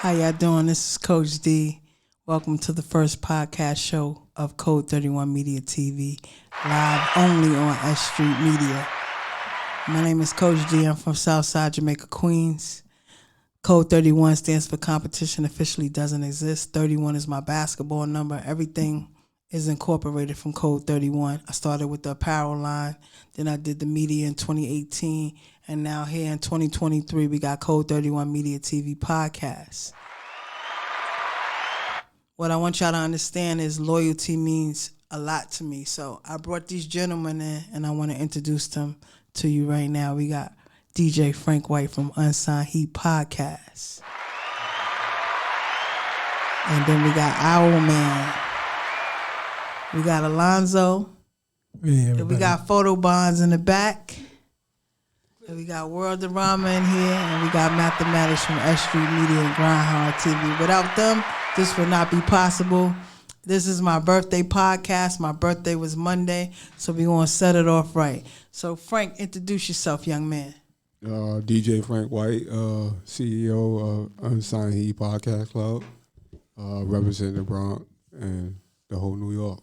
How y'all doing? This is Coach D. Welcome to the first podcast show of Code 31 Media TV, live only on S.STREET Media. My name is Coach D. I'm from Southside Jamaica, Queens. Code 31 stands for competition officially doesn't exist. 31 is my basketball number. Everything is incorporated from Code 31. I started with the apparel line, then I did the media in 2018, and now here in 2023, we got Code 31 Media TV podcast. What I want y'all to understand is loyalty means a lot to me. So I brought these gentlemen in, and I want to introduce them to you right now. We got DJ Frank White from Unsigned Heat Podcast. And then we got Owl Man. We got Alonzo. And we got Photo Bonds in the back. And we got World of Rama in here. And we got Mathematics from S.STREET Media and Grind Hard TV. Without them, this would not be possible. This is my birthday podcast. My birthday was Monday, so we're going to set it off right. So, Frank, introduce yourself, young man. DJ Frank White, CEO of Unsigned Heat Podcast Club, representing the Bronx and the whole New York.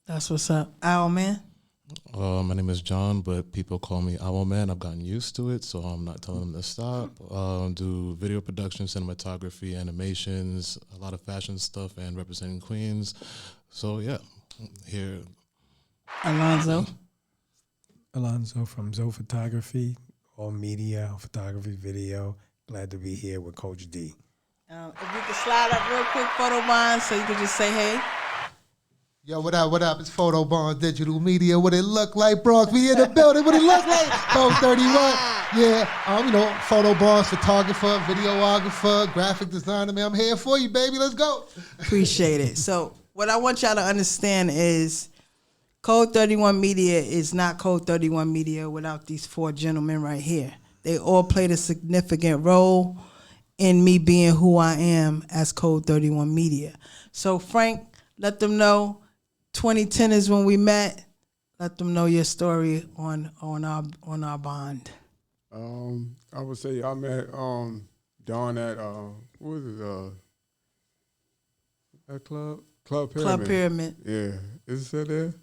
That's what's up. Owl Man? My name is John, but people call me Owl Man. I've gotten used to it, so I'm not telling them to stop. Do video production, cinematography, animations, a lot of fashion stuff, and representing Queens. So, yeah, here. Alonzo from Zoe Photography, all media, photography, video. Glad to be here with Coach D. If you could slide up real quick, Photo Bond, so you could just say hey. Yo, what up, what up? It's Photo Bond Digital Media. What it look like, Bronx? We in the building. What it look like? Code 31. Yeah, Photo Bonds, photographer, videographer, graphic designer. Man, I'm here for you, baby. Let's go. Appreciate it. So what I want y'all to understand is Code 31 Media is not Code 31 Media without these four gentlemen right here. They all played a significant role in me being who I am as Code 31 Media. So Frank, let them know 2010 is when we met. Let them know your story on our bond. I would say I met Don at what was it? That club Pyramid. Club Pyramid. Yeah, is it still there?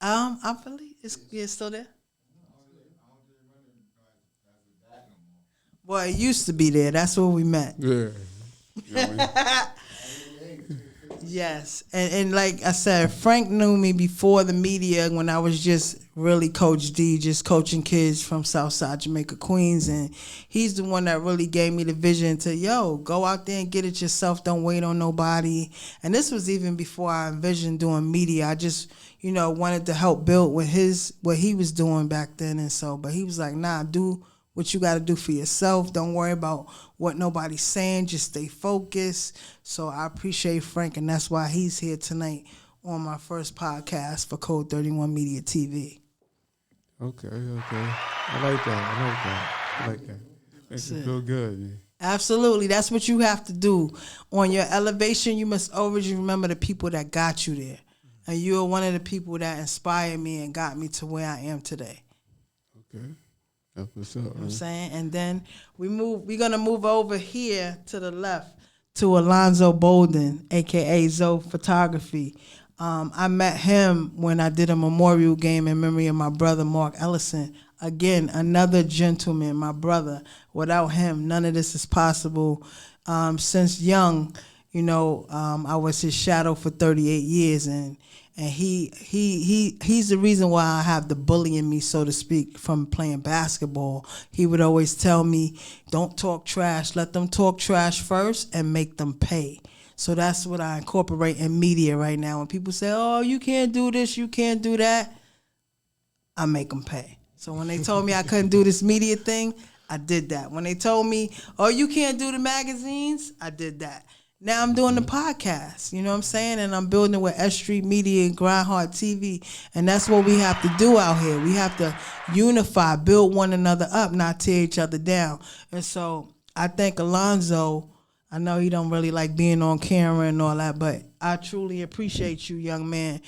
I believe it's still there. Well, it used to be there. That's where we met. Yeah. Yes, and like I said, Frank knew me before the media when I was just really Coach D, just coaching kids from Southside Jamaica, Queens, and he's the one that really gave me the vision to, go out there and get it yourself, don't wait on nobody. And this was even before I envisioned doing media. I just, wanted to help build what he was doing back then, and so, but he was like, nah, do what you got to do for yourself. Don't worry about what nobody's saying. Just stay focused. So I appreciate Frank, and that's why he's here tonight on my first podcast for Code 31 Media TV. Okay. I like that. Makes me feel good. Man. Absolutely. That's what you have to do. On your elevation, you must always remember the people that got you there. And you're one of the people that inspired me and got me to where I am today. Okay. That's what's up, you know what I'm saying? And then we're gonna move over here to the left to Alonzo Bolden, aka Zoe Photography. I met him when I did a memorial game in memory of my brother Mark Ellison. Again, another gentleman, my brother. Without him, none of this is possible. Since young, I was his shadow for 38 years, and he's the reason why I have the bully in me, so to speak, from playing basketball. He would always tell me, don't talk trash. Let them talk trash first and make them pay. So that's what I incorporate in media right now. When people say, oh, you can't do this, you can't do that, I make them pay. So when they told me I couldn't do this media thing, I did that. When they told me, oh, you can't do the magazines, I did that. Now I'm doing the podcast, you know what I'm saying? And I'm building it with S.STREET Media and Grind Hard TV. And that's what we have to do out here. We have to unify, build one another up, not tear each other down. And so I thank Alonzo. I know he don't really like being on camera and all that, but I truly appreciate you, young man.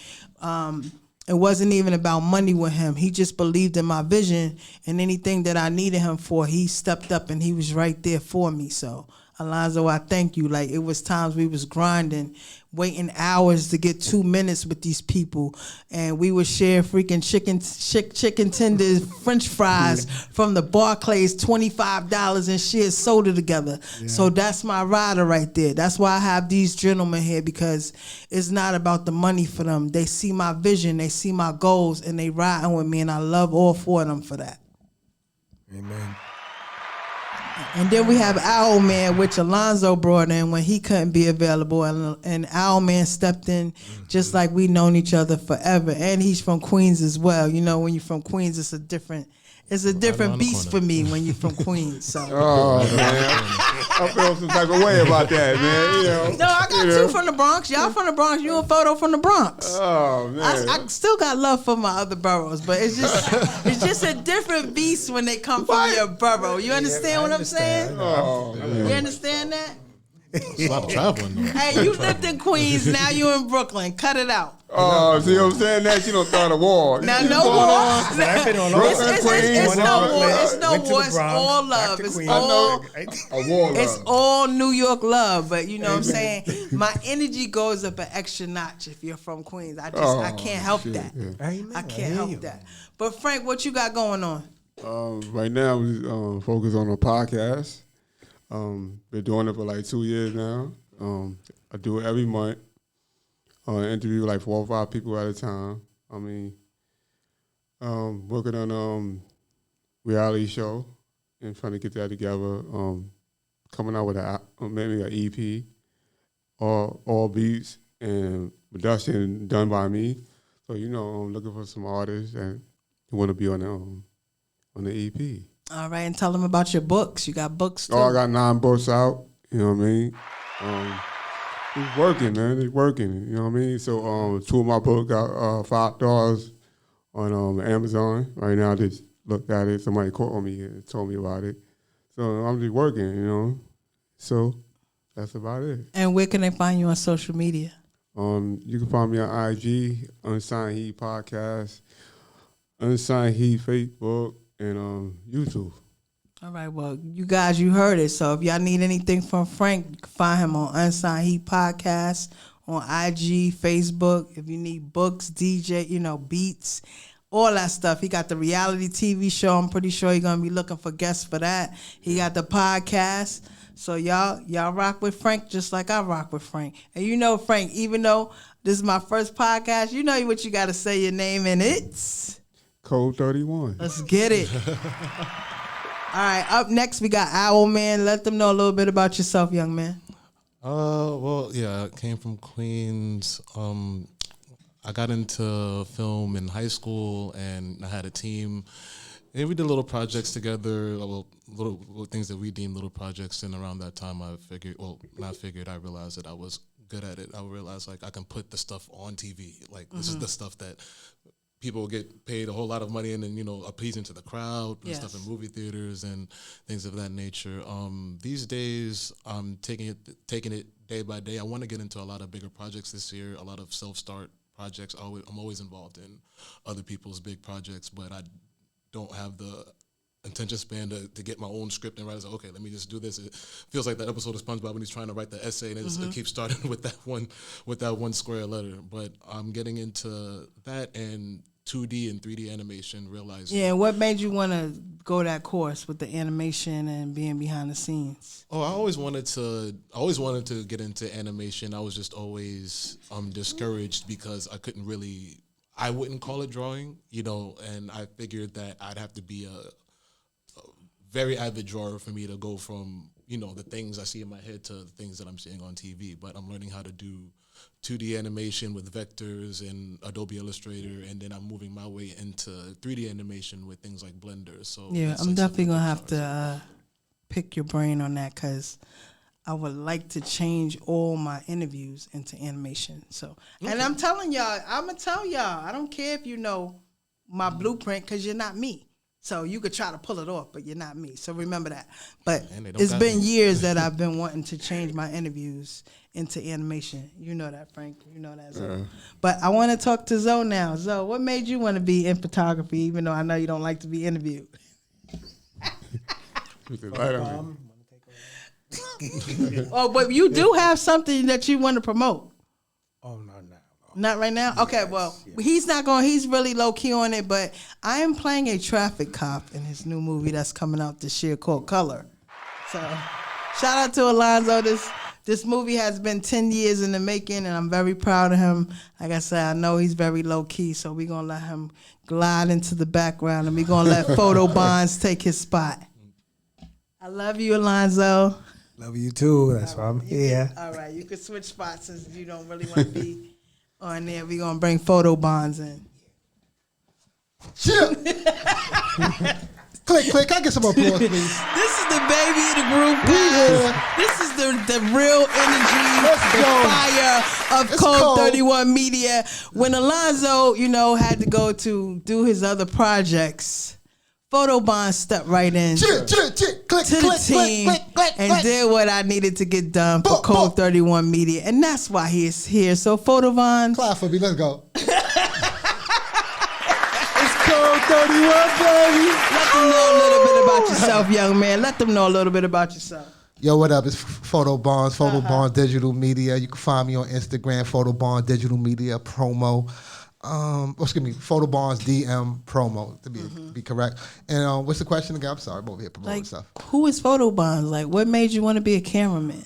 It wasn't even about money with him. He just believed in my vision, and anything that I needed him for, he stepped up and he was right there for me. So Alonzo, I thank you. Like, it was times we was grinding, waiting hours to get 2 minutes with these people, and we would share freaking chicken tenders, French fries from the Barclays, $25, and share soda together. Yeah. So that's my rider right there. That's why I have these gentlemen here, because it's not about the money for them. They see my vision, they see my goals, and they riding with me, and I love all four of them for that. Amen. And then we have Owl Man, which Alonzo brought in when he couldn't be available, and Owl Man stepped in just like we known each other forever. And he's from Queens as well. You know, when you're from Queens, it's a different beast for me when you're from Queens. So. Oh man, I feel some type of way about that, man. You know. No, I got two from the Bronx. Y'all from the Bronx. You a photo from the Bronx. Oh man, I still got love for my other boroughs, but it's just a different beast when they come from your borough. You understand what I'm saying? Oh, you understand that? It's a lot of traveling though. Hey, you lived in Queens, now you in Brooklyn. Cut it out. Oh, see what I'm saying? That you don't start a war. Now, no war. It's no war. It's no war. It's all love. It's all a war love. It's all New York love. But you know what I'm saying? My energy goes up an extra notch if you're from Queens. I can't help that. Yeah. I can't help that. But Frank, what you got going on? Right now, we focus on a podcast. Been doing it for like 2 years now. I do it every month. Interview like 4 or 5 people at a time. I mean, working on reality show and trying to get that together. Coming out with maybe an EP, all beats and production done by me. So I'm looking for some artists and want to be on the EP. All right, and tell them about your books. You got books too. Oh, I got 9 books out. You know what I mean? It's working, man. It's working. You know what I mean? So 2 of my books got $5 on Amazon. Right now, I just looked at it. Somebody called me and told me about it. So I'm just working, So that's about it. And where can they find you on social media? You can find me on IG, Unsigned Heat Podcast, Unsigned Heat Facebook, and YouTube. All right, well, you guys, you heard it. So if y'all need anything from Frank, you can find him on Unsigned Heat Podcast, on IG, Facebook. If you need books, DJ, beats, all that stuff. He got the reality TV show. I'm pretty sure he's going to be looking for guests for that. He got the podcast. So y'all rock with Frank just like I rock with Frank. And Frank, even though this is my first podcast, you know what you got to say your name, and it's... Code 31. Let's get it. All right, up next we got Owl Man. Let them know a little bit about yourself, young man. Well, yeah, I came from Queens. I got into film in high school, and I had a team. And we did little projects together, little things that we deemed little projects. And around that time, I realized that I was good at it. I realized I can put the stuff on TV. This is the stuff that people get paid a whole lot of money and then, appeasing to the crowd, putting stuff in movie theaters and things of that nature. These days, I'm taking it day by day. I want to get into a lot of bigger projects this year, a lot of self-start projects. I'm always involved in other people's big projects, but I don't have the attention span to get my own script and write. Okay, let me just do this. It feels like that episode of SpongeBob when he's trying to write the essay and it keeps starting with that one square letter. But I'm getting into that and 2D and 3D animation, realizing. Yeah, what made you want to go that course with the animation and being behind the scenes? Oh, I always wanted to get into animation. I was just always discouraged because I wouldn't call it drawing, and I figured that I'd have to be a very avid drawer for me to go from, the things I see in my head to the things that I'm seeing on TV. But I'm learning how to do 2D animation with vectors and Adobe Illustrator, and then I'm moving my way into 3D animation with things like Blender. So yeah, I'm definitely going to have to pick your brain on that, because I would like to change all my interviews into animation. So, and I'm going to tell y'all, I don't care if you know my blueprint, because you're not me. So you could try to pull it off, but you're not me. So remember that. But it's been years that I've been wanting to change my interviews into animation. You know that, Frank. You know that, Zoe. But I want to talk to Zoe now. Zoe, what made you want to be in photography, even though I know you don't like to be interviewed? Oh, but you do have something that you want to promote. Oh, no, no. Not right now? Okay, well, he's not going, he's really low key on it, but I am playing a traffic cop in his new movie that's coming out this year called Color. So, shout out to Alonzo. This movie has been 10 years in the making, and I'm very proud of him. Like I said, I know he's very low key, so we're going to let him glide into the background, and we're going to let Photo Bonds take his spot. I love you, Alonzo. Love you too. That's why I'm here. All right, you can switch spots since you don't really want to be on there. We're going to bring Photo Bonds in. Chill. Click. I get some applause, please. This is the baby of the group, guys. This is the real energy, the fire of Code 31 Media. When Alonzo, had to go to do his other projects, Photo Bond stepped right in to the team and did what I needed to get done for Code 31 Media. And that's why he is here. So, Photo Bond. Clap for me. Let's go. Code 31, baby. Let them know a little bit about yourself, young man. Let them know a little bit about yourself. Yo, what up? It's Photo Bonds, Photo Bonds Digital Media. You can find me on Instagram, Photo Bonds Digital Media Promo. Photo Bonds DM Promo to be correct. And what's the question again? I'm sorry, I'm over here promoting stuff. Who is Photo Bonds? Like, what made you want to be a cameraman?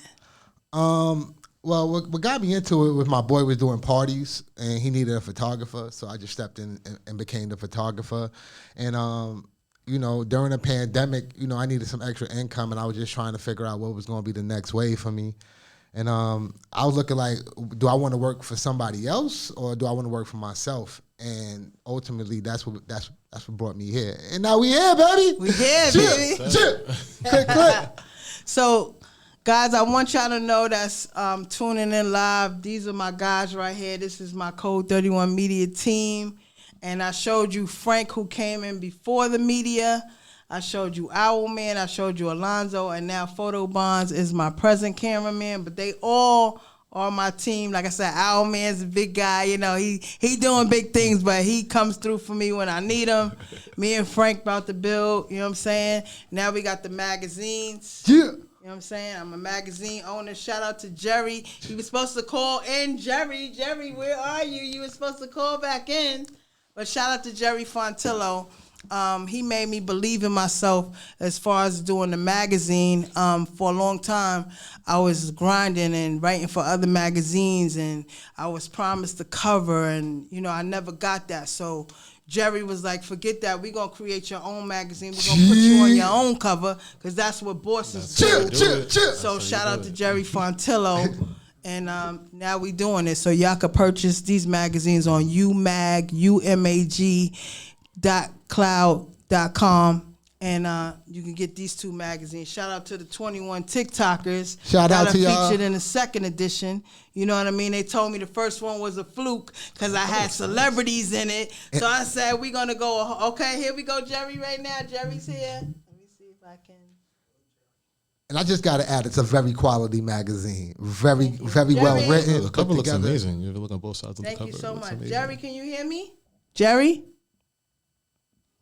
Well, what got me into it was my boy was doing parties and he needed a photographer, so I just stepped in and became the photographer. And during the pandemic, I needed some extra income, and I was just trying to figure out what was going to be the next wave for me. And I was looking like, do I want to work for somebody else or do I want to work for myself? And ultimately, that's what brought me here. And now we here, baby. We here, baby. Click. So, guys, I want y'all to know that's tuning in live. These are my guys right here. This is my Code 31 Media team. And I showed you Frank, who came in before the media. I showed you Owlman. I showed you Alonzo. And now Photo Bonds is my present cameraman. But they all are my team. Like I said, Owlman's a big guy. He doing big things, but he comes through for me when I need him. Me and Frank about to build. You know what I'm saying? Now we got the magazines. Yeah. You know what I'm saying? I'm a magazine owner. Shout out to Jerry. He was supposed to call in. Jerry, where are you? You were supposed to call back in. But shout out to Jerry Fontillo. He made me believe in myself as far as doing the magazine. For a long time, I was grinding and writing for other magazines, and I was promised the cover, and, I never got that. So Jerry was like, forget that. We're going to create your own magazine. We're going to put you on your own cover because that's what bosses do. So shout out to Jerry Fontillo. And now we doing it. So y'all can purchase these magazines on umag.cloud.com. And you can get these two magazines. Shout out to the 21 TikTokers. Shout out to y'all. Featured in the second edition. You know what I mean? They told me the first one was a fluke because I had celebrities in it. So I said, we're going to go. Okay, here we go, Jerry, right now. Jerry's here. Let me see if I can. And I just got to add, it's a very quality magazine. Very well written. The cover looks amazing. You ever look on both sides of the cover? Thank you so much. Jerry, can you hear me? Jerry?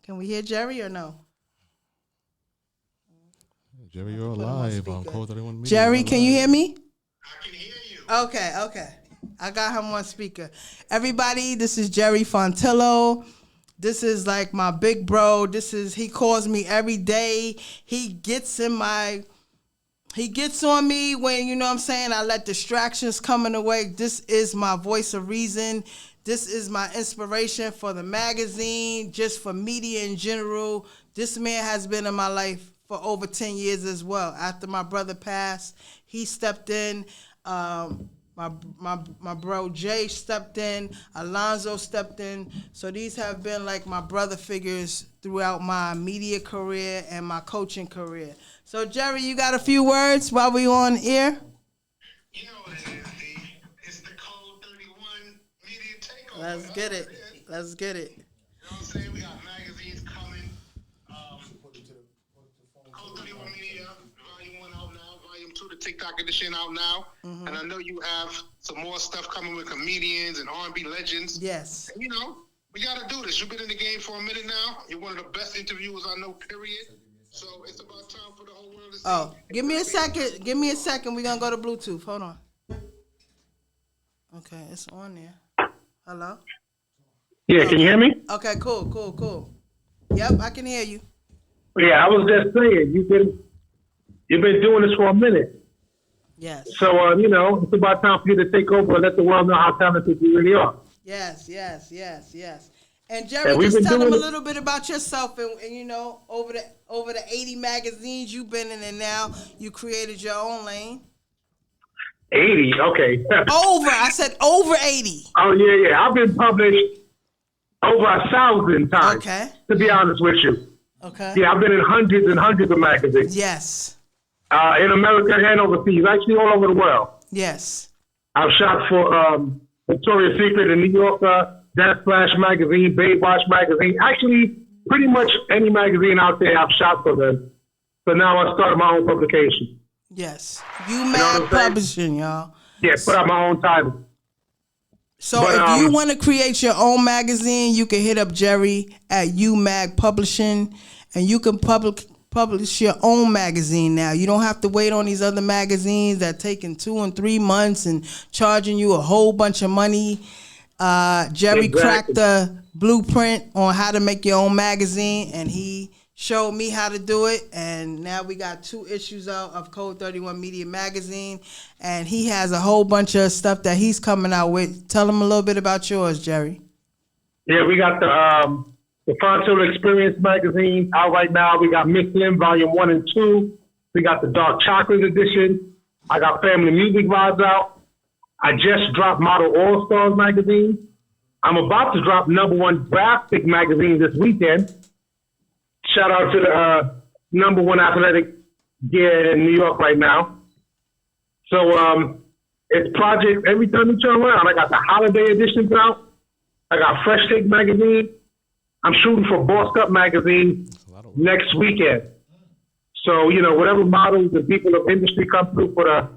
Can we hear Jerry or no? Jerry, you're alive on Code 31 Media. Jerry, can you hear me? I can hear you. Okay. I got him on speaker. Everybody, this is Jerry Fontillo. This is like my big bro. He calls me every day. He gets on me when, you know what I'm saying, I let distractions come in the way. This is my voice of reason. This is my inspiration for the magazine, just for media in general. This man has been in my life for over 10 years as well. After my brother passed, he stepped in. My bro Jay stepped in. Alonzo stepped in. So these have been like my brother figures throughout my media career and my coaching career. So Jerry, you got a few words while we on air? You know what it is, D. It's the Code 31 Media Takeover. Let's get it. Let's get it. You know what I'm saying? We got magazines coming. Code 31 Media, Volume 1 out now. Volume 2, the TikTok edition out now. Mm-hmm. And I know you have some more stuff coming with comedians and R&B legends. Yes. And, we got to do this. You've been in the game for a minute now. You're one of the best interviewers I know, period. So it's about time for the whole world to see. Oh, give me a second. Give me a second. We're gonna go to Bluetooth. Hold on. Okay, it's on there. Hello? Yeah, can you hear me? Okay, cool. Yep, I can hear you. Yeah, I was just saying you've been doing this for a minute. Yes. So it's about time for you to take over and let the world know how talented you really are. Yes. And Jerry, we've just been tell them a doing little bit about yourself and over the 80 magazines you've been in, and now you created your own lane. 80, okay. I said over 80. Oh yeah. I've been published over 1,000 times. Okay. To be honest with you. Okay. Yeah, I've been in hundreds and hundreds of magazines. Yes. In America and overseas, actually all over the world. Yes. I've shot for Victoria's Secret in New York, That Flash magazine, Baywatch magazine. Actually, pretty much any magazine out there, I've shot for them. So now I started my own publication. Yes. UMag Publishing, y'all. Yeah, put out my own title. So if you want to create your own magazine, you can hit up Jerry at UMag Publishing, and you can publish your own magazine now. You don't have to wait on these other magazines that taking 2 and 3 months and charging you a whole bunch of money. Jerry cracked the blueprint on how to make your own magazine, and he showed me how to do it. And now we got 2 issues out of Code 31 Media Magazine, and he has a whole bunch of stuff that he's coming out with. Tell him a little bit about yours, Jerry. Yeah, we got the Frontier Experience magazine out right now. We got Michelin Volume 1 and 2. We got the Dark Chocolate edition. I got Family Music Vibes out. I just dropped Model All Stars magazine. I'm about to drop #1 graphic magazine this weekend. Shout out to the #1 athletic gear in New York right now. So it's project every time you turn around. I got the holiday editions out. I got Fresh Take magazine. I'm shooting for Bossed Up magazine next weekend. So, whatever models and people of industry come through for the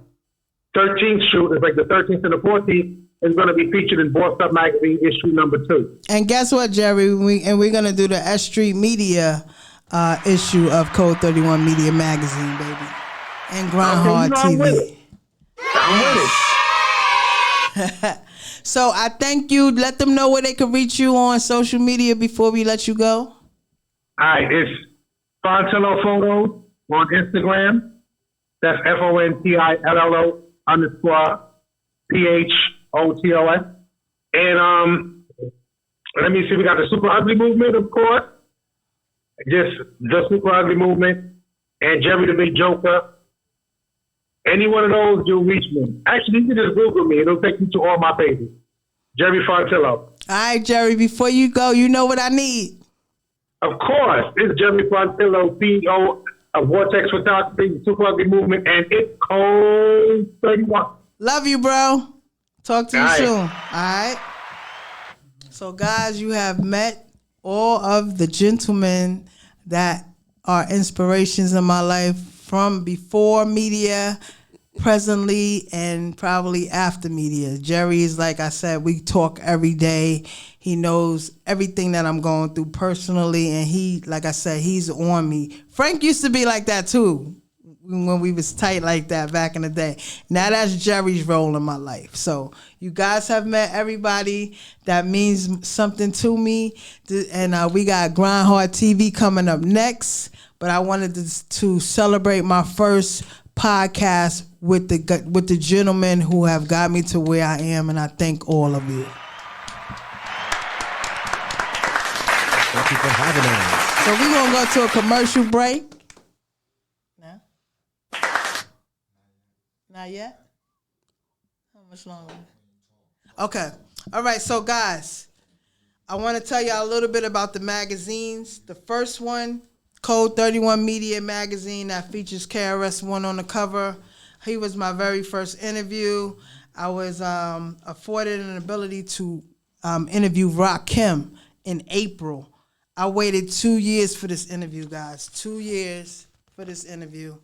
13th shoot, it's like the 13th and the 14th, is going to be featured in Bossed Up magazine issue #2. And guess what, Jerry? We're going to do the S.STREET Media issue of Code 31 Media Magazine, baby. And Grind Hard TV. I'm with it. So I thank you. Let them know where they can reach you on social media before we let you go. All right, it's Fontillo Photos on Instagram. That's FONTILLO _PHOTOS. And let me see, we got the Super Ugly Movement, of course. Just the Super Ugly Movement. And Jerry the Big Joker. Any one of those, you'll reach me. Actually, you can just Google me. It'll take you to all my pages. Jerry Fontillo. All right, Jerry, before you go, you know what I need. Of course. It's Jerry Fontillo, CEO of Vortex Photography, Super Ugly Movement, and it's Code 31. Love you, bro. Talk to you All right. soon. All right? So, guys, you have met all of the gentlemen that are inspirations in my life from before media, presently, and probably after media. Jerry is, like I said, we talk every day. He knows everything that I'm going through personally, and he, like I said, he's on me. Frank used to be like that too, when we was tight like that back in the day. Now that's Jerry's role in my life. So you guys have met everybody that means something to me, and we got Grind Hard TV coming up next. But I wanted to celebrate my first podcast with the gentlemen who have got me to where I am, and I thank all of you. Thank you for having us. So we're gonna go to a commercial break. No? Not yet? How much longer? Okay. All right, so guys, I want to tell y'all a little bit about the magazines. The first one, Code 31 Media Magazine, that features KRS-One on the cover. He was my very first interview. I was afforded an ability to interview Rakim in April. I waited 2 years for this interview, guys. 2 years for this interview,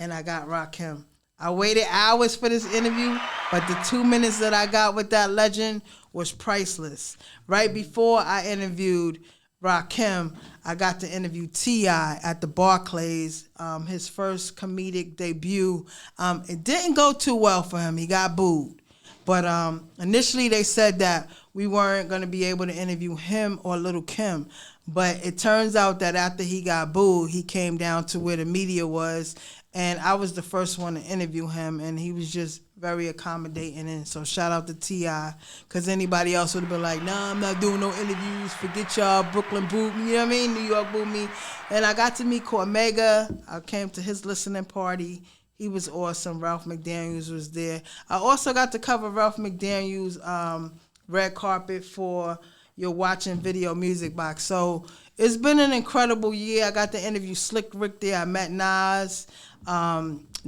and I got Rakim. I waited hours for this interview, but the 2 minutes that I got with that legend was priceless. Right before I interviewed Rakim, I got to interview T.I. at the Barclays, his first comedic debut. It didn't go too well for him. He got booed. But initially they said that we weren't going to be able to interview him or Lil' Kim. But it turns out that after he got booed, he came down to where the media was, and I was the first one to interview him, and he was just very accommodating. And so shout out to T.I., because anybody else would have been like, nah, I'm not doing no interviews. Forget y'all. Brooklyn booed me. You know what I mean? New York booed me. And I got to meet Cormega. I came to his listening party. He was awesome. Ralph McDaniels was there. I also got to cover Ralph McDaniels' red carpet for You're Watching Video Music Box. So it's been an incredible year. I got to interview Slick Rick there. I met Nas.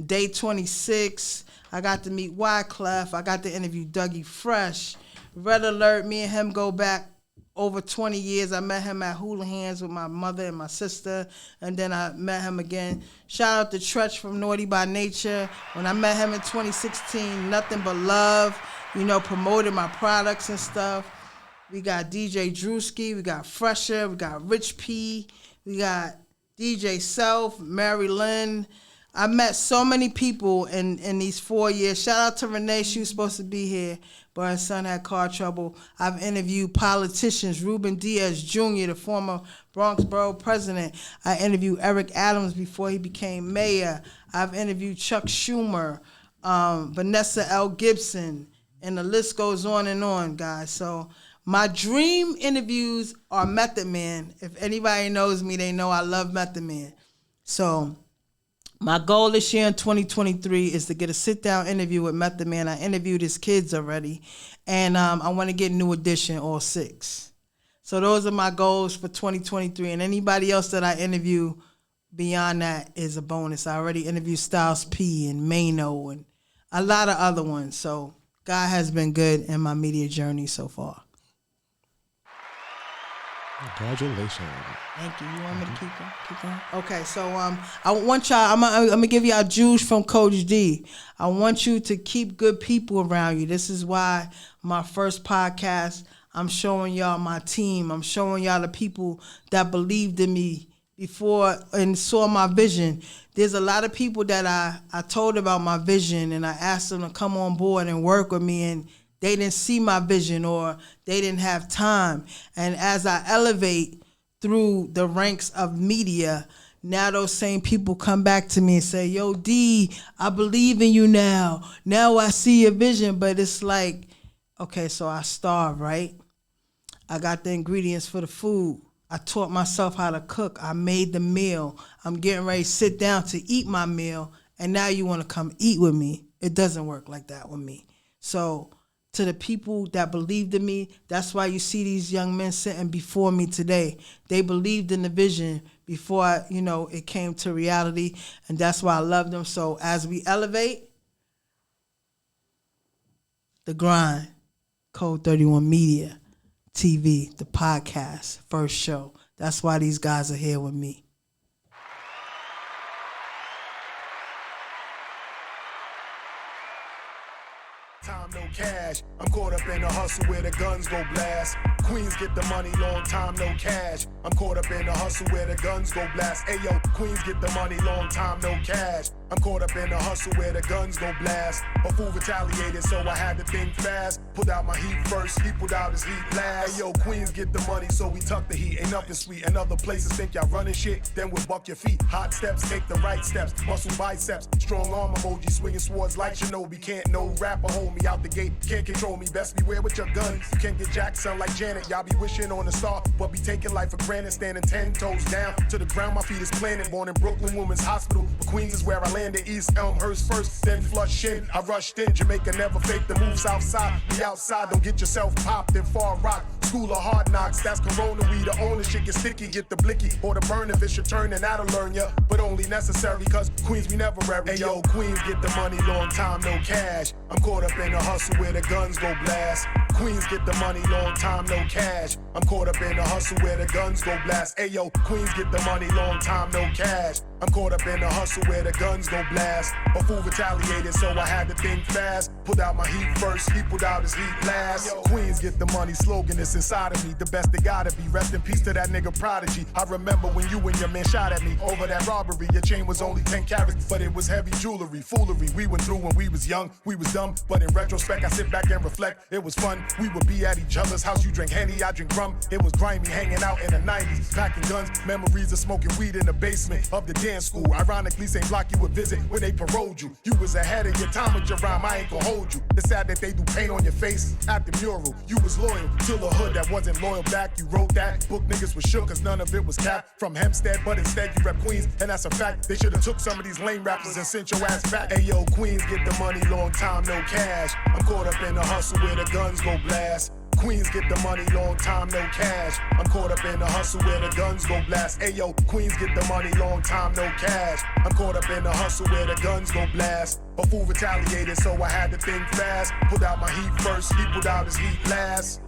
Day 26. I got to meet Wyclef. I got to interview Dougie Fresh. Red Alert, me and him go back over 20 years. I met him at Houlihan's with my mother and my sister, and then I met him again. Shout out to Tretch from Naughty by Nature. When I met him in 2016, nothing but love, promoted my products and stuff. We got DJ Drewski, we got Fresher, we got Rich P, we got DJ Self, Mary Lynn. I met so many people in these 4 years. Shout out to Renee. She was supposed to be here, but her son had car trouble. I've interviewed politicians. Ruben Diaz Jr., the former Bronx Borough president. I interviewed Eric Adams before he became mayor. I've interviewed Chuck Schumer, Vanessa L. Gibson, and the list goes on, guys. So my dream interviews are Method Man. If anybody knows me, they know I love Method Man. So my goal this year in 2023 is to get a sit-down interview with Method Man. I interviewed his kids already, and I want to get New Edition, all 6. So those are my goals for 2023, and anybody else that I interview beyond that is a bonus. I already interviewed Styles P and Mano and a lot of other ones. So God has been good in my media journey so far. Congratulations. Thank you. You want me to keep going? Okay, so I want y'all, I'm gonna give y'all juice from Coach D. I want you to keep good people around you. This is why my first podcast, I'm showing y'all my team. I'm showing y'all the people that believed in me before and saw my vision. There's a lot of people that I told about my vision, and I asked them to come on board and work with me, and they didn't see my vision or they didn't have time. And as I elevate through the ranks of media, now those same people come back to me and say, yo, D, I believe in you now. Now I see your vision. But it's like, okay, so I starve, right? I got the ingredients for the food. I taught myself how to cook. I made the meal. I'm getting ready to sit down to eat my meal, and now you want to come eat with me. It doesn't work like that with me. So to the people that believed in me, that's why you see these young men sitting before me today. They believed in the vision before, it came to reality, and that's why I love them. So as we elevate, the grind, Code 31 Media, TV, the podcast, first show. That's why these guys are here with me. Time, no cash. I'm caught up in a hustle where the guns go blast. Queens get the money, long time, no cash. I'm caught up in a hustle where the guns go blast. Ayo, Queens get the money, long time, no cash. I'm caught up in a hustle where the guns go blast. A fool retaliated, so I had to think fast. Pulled out my heat first, he pulled out his heat last. Ayo, Queens get the money, so we tuck the heat. Ain't nothing sweet, and other places think y'all running shit. Then we'll buck your feet. Hot steps, take the right steps. Muscle biceps, strong arm emoji, swinging swords like Shinobi. Can't no rapper hold me out the gate. Can't control me, best beware with your gun. You can't get jacked, sound like Janet. Y'all be wishing on a star, but be taking life for granted. Standing 10 toes down to the ground, my feet is planted. Born in Brooklyn Women's Hospital, but Queens is where I landed. East Elmhurst first, then Flushing. I rushed in, Jamaica never fake the moves outside. Be outside, don't get yourself popped in Far Rock. School of hard knocks, that's Corona. We the owner, shit get sticky, get the blicky or the burn if it's your turn, and that'll learn ya. But only necessary, cause Queens we never bury. Ayo, Queens get the money, long time, no cash. I'm caught up in a hustle where the guns go blast. Queens get the money, long time, no cash. I'm caught up in a hustle where the guns go blast. Ayo, Queens get the money, long time, no cash. I'm caught up in a hustle where the guns go blast. A fool retaliated, so I had to think fast. Pulled out my heat first, he pulled out his heat last. Queens get the money, slogan is inside of me. The best they gotta be. Rest in peace to that nigga Prodigy. I remember when you and your man shot at me over that robbery. Your chain was only 10 carats, but it was heavy jewelry. Foolery we went through when we was young, we was dumb. But in retrospect, I sit back and reflect. It was fun. We would be at each other's house. You drink Henny, I drink rum. It was grimy, hanging out in the 90s, packing guns. Memories of smoking weed in the basement of the dance school. Ironically, same block you would visit when they paroled you. You was ahead of your time with your rhyme, I ain't gon' hold you. It's sad that they do paint on your face at the mural. You was loyal to the hood that wasn't loyal back. You wrote that book, niggas was shook cause none of it was capped from Hempstead, but instead you rep Queens, and that's a fact. They should've took some of these lame rappers and sent your ass back. Hey yo, Queens get the money, long time no cash. I'm caught up in the hustle where the guns go blast. Queens get the money, long time no cash. I'm caught up in the hustle where the guns go blast. Ayo, Queens get the money, long time no cash. I'm caught up in the hustle where the guns go blast. A fool retaliated, so I had to think fast. Pulled out my heat first, he pulled out his heat last.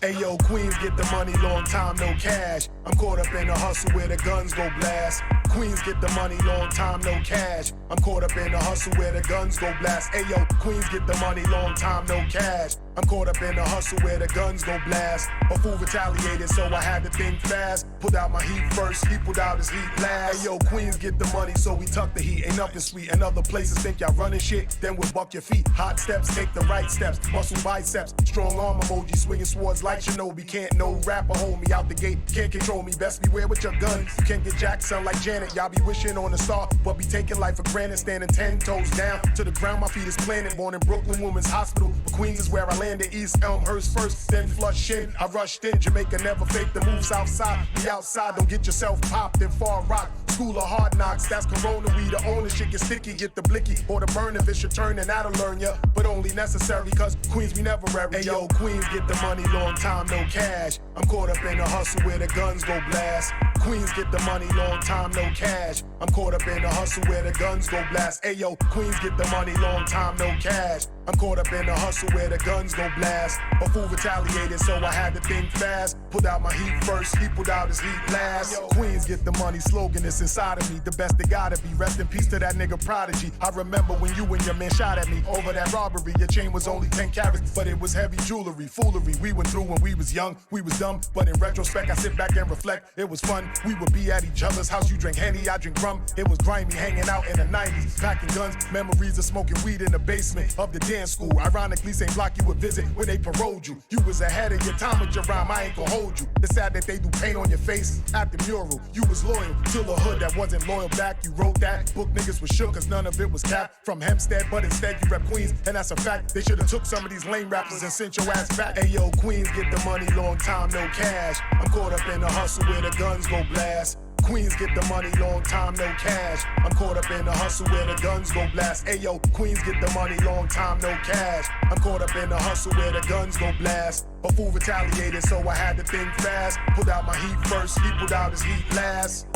Ayo, Queens get the money, long time no cash. I'm caught up in the hustle where the guns go blast. Queens get the money, long time no cash. I'm caught up in the hustle where the guns go blast. Ayo, Queens get the money, long time no cash. I'm caught up in the hustle where the guns go blast. A fool retaliated, so I had to think fast. Pulled out my heat first, he pulled out his heat last. Ayo, Queens get the money, so we tuck the heat. Ain't nothing sweet, and other places think y'all running shit, then we'll buck your feet. Hot steps, take the right steps. Muscle biceps, strong arm emoji, swinging swords like Shinobi. Can't no rapper hold me out the gate, can't control me. Best beware with your gun. You can't get jacked, son like Janet. Y'all be wishing on a star, but be taking life for granted. Standing 10 toes down to the ground, my feet is planted. Born in Brooklyn Women's Hospital, but Queens is where I landed. East Elmhurst first, then Flushing. I rushed in, Jamaica never fake the moves outside. Be outside, don't get yourself popped in Far Rock. School of hard knocks, that's Corona. We the owner, shit get sticky, get the blicky or the burn if it's your turn, and that'll learn ya. But only necessary, cause Queens we never worry. Hey yo, Queens get the money, long time no cash. I'm caught up in the hustle where the guns go blast. Queens get the money, long time no cash. I'm caught up in the hustle where the guns go blast. Ayo, Queens get the money, long time no cash. I'm caught up in the hustle where the guns go blast. A fool retaliated, so I had to think fast. Pulled out my heat first, he pulled out his heat last. Queens get the money, slogan is inside of me. The best they gotta be. Rest in peace to that nigga Prodigy. I remember when you and your man shot at me over that robbery. Your chain was only 10 carats, but it was heavy jewelry. Foolery we went through when we was young, we was dumb. But in retrospect, I sit back and reflect. It was fun. We would be at each other's house. You drink Henny, I drink rum. It was grimy, hanging out in the 90s, packing guns. Memories of smoking weed in the basement of the dance school. Ironically, same block you would visit when they paroled you. You was ahead of your time with your rhyme, I ain't gon' hold you. It's sad that they do paint on your face at the mural. You was loyal to the hood that wasn't loyal back. You wrote that book, niggas was shook cause none of it was capped from Hempstead, but instead you rep Queens, and that's a fact. They should've took some of these lame rappers and sent your ass back. Ayo, Queens get the money, long time no cash. I'm caught up in the hustle where the guns go blast. Queens get the money, long time no cash. I'm caught up in the hustle where the guns go blast. Ayo, Queens get the money, long time no cash. I'm caught up in the hustle where the guns go blast. A fool retaliated, so I had to think fast. Pulled out my heat first, he pulled out his heat last.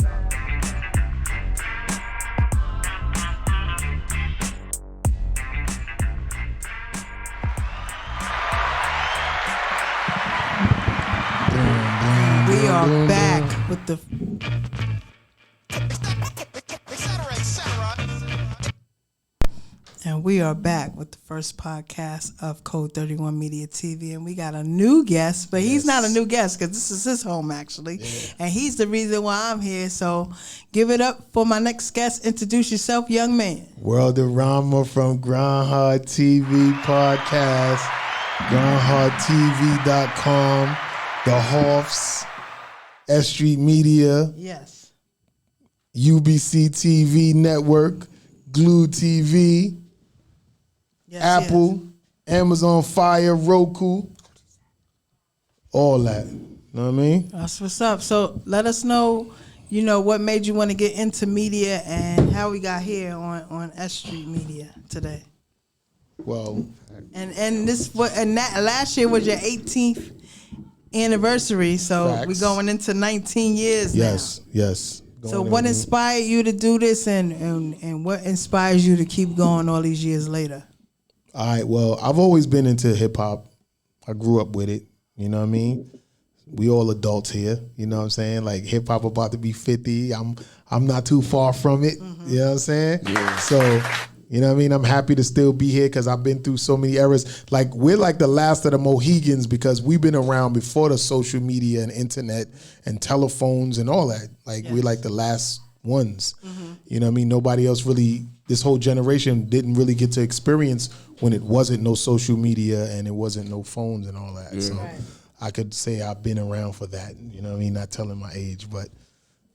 We are back with the And we are back with the first podcast of Code 31 Media TV. And we got a new guest, but he's not a new guest because this is his home, actually. Yeah. And he's the reason why I'm here. So give it up for my next guest. Introduce yourself, young man. World of Rama from Grind Hard TV podcast, grindhardtv.com, The Hoffs, S.STREET Media. Yes. UBC TV Network, Glue TV. Yes, Apple, yes. Amazon Fire, Roku, all that. You know what I mean? That's what's up. So let us know, what made you want to get into media and how we got here on S.STREET Media today. Well, and that last year was your 18th anniversary, so facts. We're going into 19 years now. Yes. So what inspired you to do this, and what inspires you to keep going all these years later? All right, well, I've always been into hip hop. I grew up with it. You know what I mean? We all adults here. You know what I'm saying? Like hip hop about to be 50. I'm not too far from it. You know what I'm saying? Yeah. So, you know what I mean? I'm happy to still be here because I've been through so many eras. Like we're like the last of the Mohegans because we've been around before the social media and internet and telephones and all that. Like we're like the last ones. You know what I mean? Nobody else really, this whole generation didn't really get to experience when it wasn't no social media and it wasn't no phones and all that. So I could say I've been around for that. You know what I mean? Not telling my age, but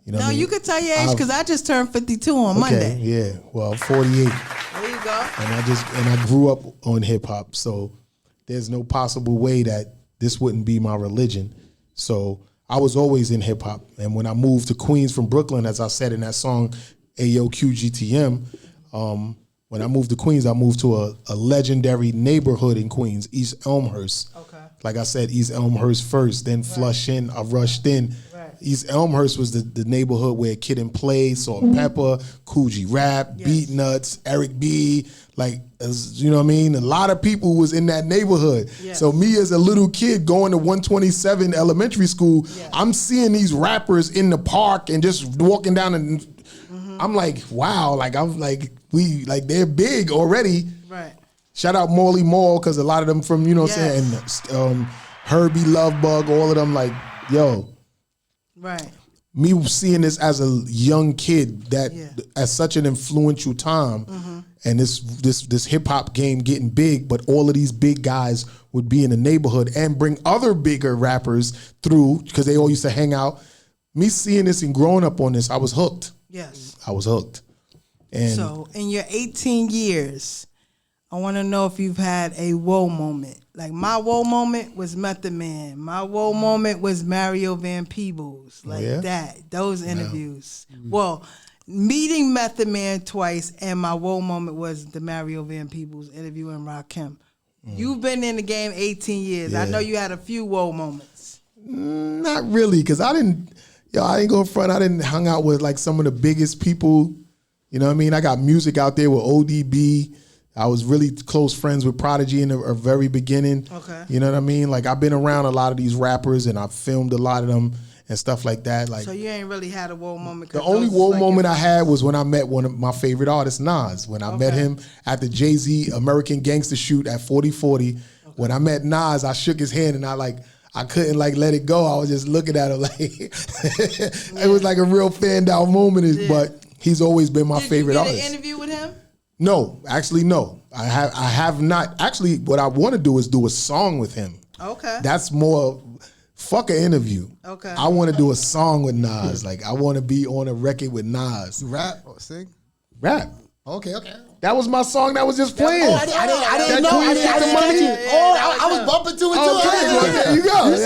you know. No, what I mean? you could tell your age because I just turned 52 on Monday. Yeah, well, 48. There you go. And I grew up on hip hop, so there's no possible way that this wouldn't be my religion. So I was always in hip hop, and when I moved to Queens from Brooklyn, as I said in that song, Ayo QGTM, when I moved to Queens, I moved to a legendary neighborhood in Queens, East Elmhurst. Okay. Like I said, East Elmhurst first, then Flushing, I rushed in. Right. East Elmhurst was the neighborhood where Kid and Play, Salt and Pepper, Coogee Rap, Beat Nuts, Eric B, like, you know what I mean? A lot of people was in that neighborhood. Yes. So me as a little kid going to 127 elementary school, I'm seeing these rappers in the park and just walking down and I'm like, wow, like I'm like, they're big already. Right. Shout out Morley Mall, because a lot of them from, you know what I'm saying, and Herbie Lovebug, all of them, like, yo. Right. Me seeing this as a young kid that at such an influential time, and this hip hop game getting big, but all of these big guys would be in the neighborhood and bring other bigger rappers through because they all used to hang out. Me seeing this and growing up on this, I was hooked. Yes. I was hooked. And so in your 18 years, I want to know if you've had a whoa moment. Like my whoa moment was Method Man. My whoa moment was Mario Van Peebles. Like that. Those interviews. Well, meeting Method Man twice, and my whoa moment was the Mario Van Peebles interview in Rakim. You've been in the game 18 years. Yeah. I know you had a few whoa moments. Not really, because I ain't go in front. I didn't hang out with like some of the biggest people. You know what I mean? I got music out there with ODB. I was really close friends with Prodigy in the very beginning. Okay. You know what I mean? Like I've been around a lot of these rappers and I've filmed a lot of them and stuff like that. Like, so you ain't really had a whoa moment? The only whoa moment I had was when I met one of my favorite artists, Nas. When I met him at the Jay-Z American Gangster shoot at 4040. When I met Nas, I shook his hand and I couldn't like let it go. I was just looking at him like it was like a real fanned out moment. But he's always been my favorite artist. Did you get an interview with him? No, actually, no. I have not. Actually, what I want to do is do a song with him. Okay. That's more, fuck an interview. Okay. I want to do a song with Nas. Like, I want to be on a record with Nas. You rap or sing? Rap. Okay. That was my song that was just playing. I didn't know. I didn't I was bumping to it too. Okay, there you go.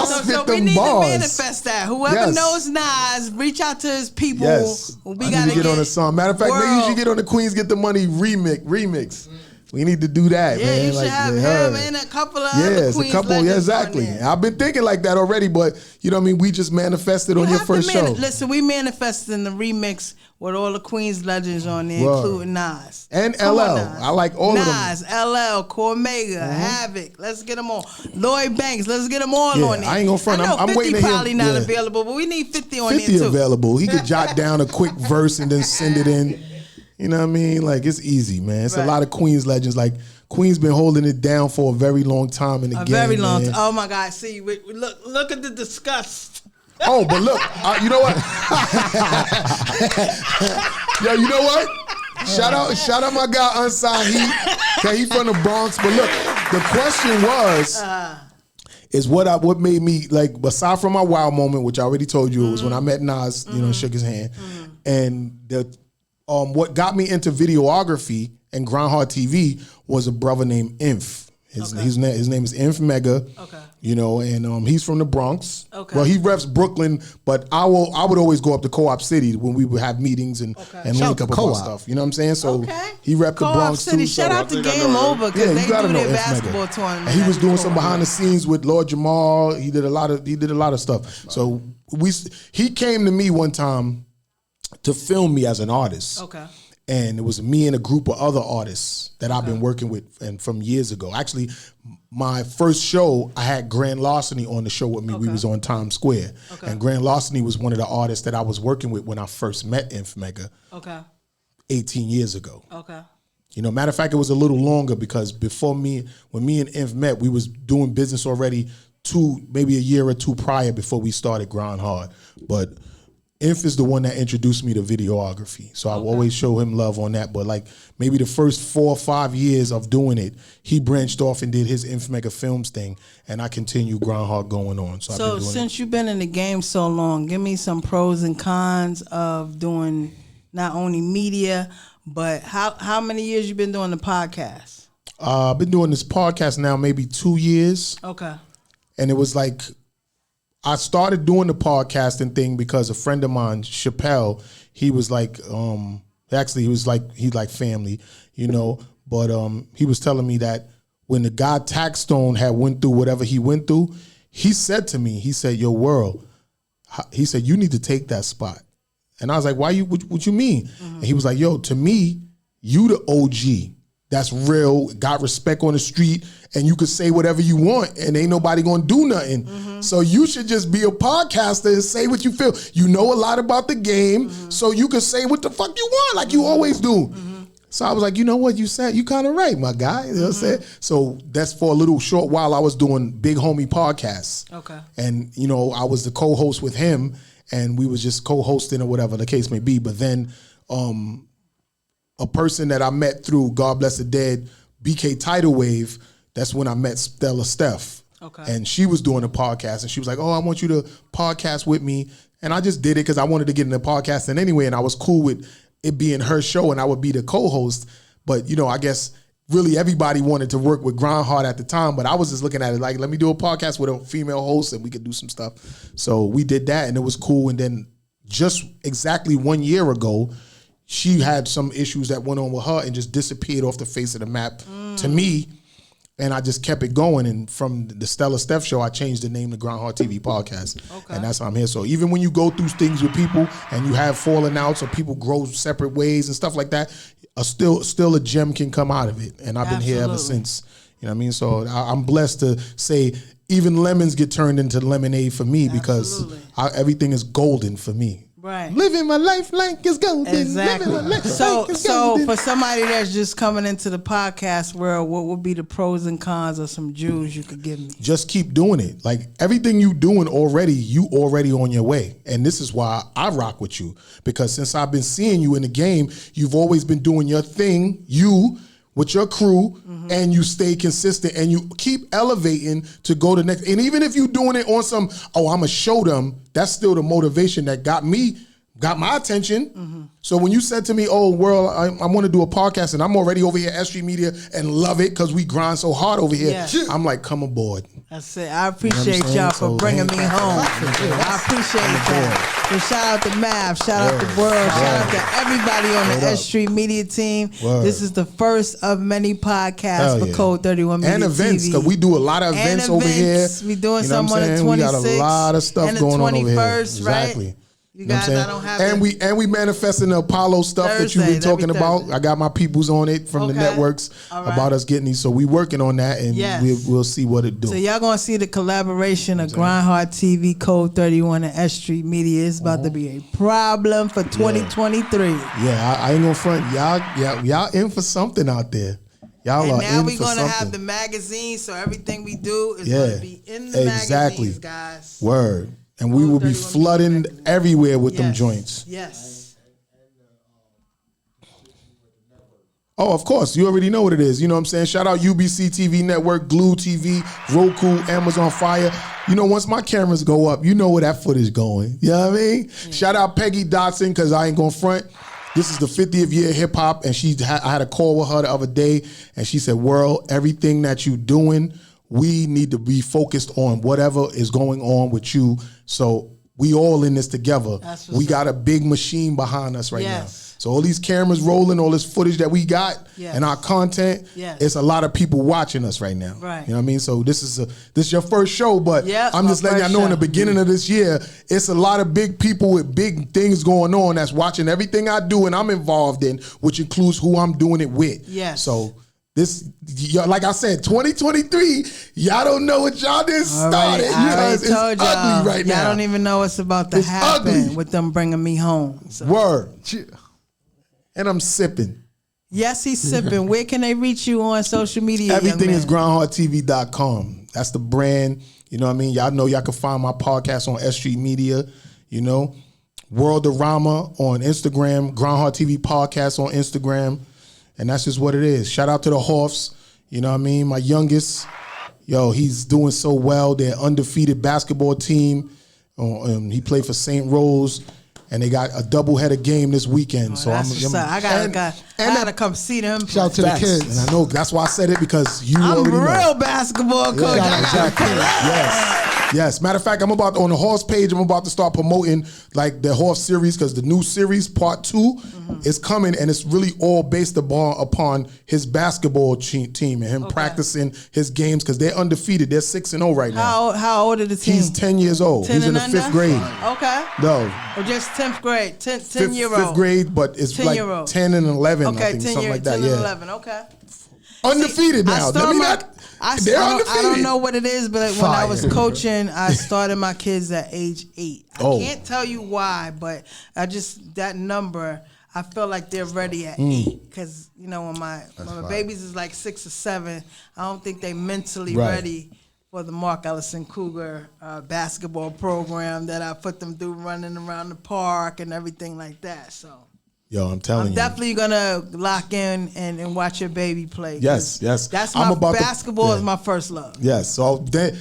So we need to manifest that. Whoever knows Nas, reach out to his people. Yes. We got to get on a song. Matter of fact, maybe you should get on the Queens Get the Money remix. We need to do that, man. Yeah, you should have him and a couple of other Queens legends. Exactly. I've been thinking like that already, but you know what I mean? We just manifested on your first show. Listen, we manifested in the remix with all the Queens legends on there, including Nas. And LL. I like all of them. Nas, LL, Cormega, Havoc. Let's get them all. Lloyd Banks, let's get them all on there. I ain't gonna front. I know I'm 50 waiting probably not available, but we need 50 on 50 there too. Available. He could jot down a quick verse and then send it in. You know what I mean? Like, it's easy, man. It's a lot of Queens legends. Like, Queen's been holding it down for a very long time in the game. A very long time. Oh, my God. See, look at the disgust. Oh, but look, you know what? Yo, you know what? Shout out my guy Unsigned Heat. Okay, he from the Bronx. But look, the question was, is what made me, like, aside from my wow moment, which I already told you, it was when I met Nas, you know, shook his hand. And what got me into videography and Groundhog TV was a brother named Inf. His name is Inf Mega. Okay. You know, and he's from the Bronx. Okay. Well, he reps Brooklyn, but I would always go up to Co-op City when we would have meetings and link up about stuff. You know what I'm saying? So he repped the Bronx City. too. Shout out to Game Over because they do their basketball tournament. And he was doing some behind the scenes with Lord Jamal. He did a lot of stuff. So he came to me one time to film me as an artist. Okay. And it was me and a group of other artists that I've been working with and from years ago. Actually, my first show, I had Grand Larceny on the show with me. We was on Times Square. And Grand Larceny was one of the artists that I was working with when I first met Inf Mega 18 years ago. You know, matter of fact, it was a little longer because when me and Inf met, we was doing business already maybe a year or two prior before we started Grind Hard. But Inf is the one that introduced me to videography. So I always show him love on that. But like maybe the first 4 or 5 years of doing it, he branched off and did his Inf Mega Films thing. And I continue Grind Hard going on. So I've been doing since you've been in the game so long, give me some pros and cons of doing not only media, but how many years you been doing the podcast? I've been doing this podcast now maybe 2 years. And it was like, I started doing the podcasting thing because a friend of mine, Chappelle, he was like, he like family, you know, but he was telling me that when the guy Taxstone had went through whatever he went through, he said to me, he said, "Yo, World," he said, "you need to take that spot." And I was like, "Why what you mean?" And he was like, "Yo, to me, you the OG. That's real, got respect on the street, and you could say whatever you want, and ain't nobody gonna do nothing. So you should just be a podcaster and say what you feel. You know a lot about the game, so you can say what the fuck you want, like you always do." So I was like, you know what you said? You kind of right, my guy. You know what I'm saying? So that's for a little short while I was doing Big Homie podcasts. And, you know, I was the co-host with him, and we was just co-hosting or whatever the case may be. But then a person that I met through God Bless the Dead, BK Tidal Wave, that's when I met Stella Steph. And she was doing a podcast, and she was like, "Oh, I want you to podcast with me." And I just did it because I wanted to get in the podcasting anyway, and I was cool with it being her show, and I would be the co-host. But, you know, I guess really everybody wanted to work with Grind Hard at the time, but I was just looking at it like, let me do a podcast with a female host, and we could do some stuff. So we did that, and it was cool. And then just exactly 1 year ago, she had some issues that went on with her and just disappeared off the face of the map to me. And I just kept it going. And from the Stella Steph show, I changed the name to Grind Hard TV Podcast. And that's how I'm here. So even when you go through things with people and you have falling outs or people grow separate ways and stuff like that, still a gem can come out of it. And I've been here ever since. You know what I mean? So I'm blessed to say even lemons get turned into lemonade for me because everything is golden for me. Living my life like it's golden. Exactly. So for somebody that's just coming into the podcast world, what would be the pros and cons of some jewels you could give me? Just keep doing it. Like everything you doing already, you already on your way. And this is why I rock with you. Because since I've been seeing you in the game, you've always been doing your thing, with your crew, and you stay consistent and you keep elevating to go to next. And even if you're doing it on some, I'm gonna show them, that's still the motivation that got my attention. So when you said to me, "Oh, World, I want to do a podcast," and I'm already over here at S.STREET Media and love it because we grind so hard over here, I'm like, come aboard. That's it. I appreciate y'all for bringing me home. I appreciate that. So shout out to Mav, shout out to World, shout out to everybody on the S.STREET Media team. This is the first of many podcasts for Code 31 Media and events, because we do a lot of events over here. We doing some on the 26th. We got a lot of stuff going on over here. Exactly. You guys, I don't have and we manifesting the Apollo stuff that you've been talking about. I got my peoples on it from the networks about us getting these. So we working on that, and we'll see what it do. So y'all gonna see the collaboration of Grind Hard TV, Code 31, and S.STREET Media. It's about to be a problem for 2023. Yeah, I ain't gonna front. Y'all in for something out there. Y'all and are now in we're for gonna something. have the magazine, so everything we do is gonna be in the magazines, guys. Word. And we will be flooding everywhere with them joints. Yes. Oh, of course. You already know what it is. You know what I'm saying? Shout out UBC TV Network, Glue TV, Roku, Amazon Fire. You know, once my cameras go up, you know where that footage going. You know what I mean? Shout out Peggy Dotson, because I ain't going to front. This is the 50th year of hip hop, and I had a call with her the other day, and she said, "World, everything that you doing, we need to be focused on whatever is going on with you." So we all in this together. That's We what's got a big machine behind us right now. Yes. So all these cameras rolling, all this footage that we got, Yes. and our content, Yes. it's a lot of people watching us right now. Right. You know what I mean? So this is your first show, but Yep, I'm just my letting y'all first know in the show. beginning of this year, it's a lot of big people with big things going on that's watching everything I do and I'm involved in, which includes who I'm doing it with. Yes. So like I said, 2023, y'all don't know what y'all just started because it's ugly right now. Y'all don't even know what's about to It's happen ugly. with them bringing me home. So. Word. And I'm sipping. Yes, he's sipping. Where can they reach you on social media? Everything young is man? groundhardtv.com. That's the brand. You know what I mean? Y'all know y'all can find my podcast on S.STREET Media. You know, Worldorama on Instagram, Groundhard TV Podcast on Instagram. And that's just what it is. Shout out to the Hoffs. You know what I mean? My youngest, he's doing so well. They're undefeated basketball team. He played for St. Rose. And they got a doubleheader game this weekend. So I gotta come see them. Shout out to the kids. And I know that's why I said it, because you I'm already a real know. basketball coach. Yeah, exactly. Yes. Matter of fact, I'm about on the Horse page. I'm about to start promoting like the Horse series, because the new series part 2 is coming, and it's really all based upon his basketball team and him practicing his games, because they're undefeated. They're 6-0 right now. How old are the team? He's 10 years old. 10 He's in the and 5th under? grade. Okay. No. Or just 10th grade, 10-year-old. 5th grade, but it's like 10-year-old. 10 and 11, Okay, I think, something like that. 10 Yeah. and 11. Okay. Undefeated now. They're undefeated. I don't know what it is, but when I was Fire. coaching, I started my kids at age 8. I Oh. can't tell you why, but that number, I feel like they're ready at 8. Because, when my babies is like 6 or 7, I don't think they mentally Right. ready for the Mark Ellison Cougar basketball program that I put them through, running around the park and everything like that. So Yo, I'm telling I'm you. definitely gonna lock in and watch your baby play. Yes. That's I'm my about to- basketball is yeah. my first love. Yes.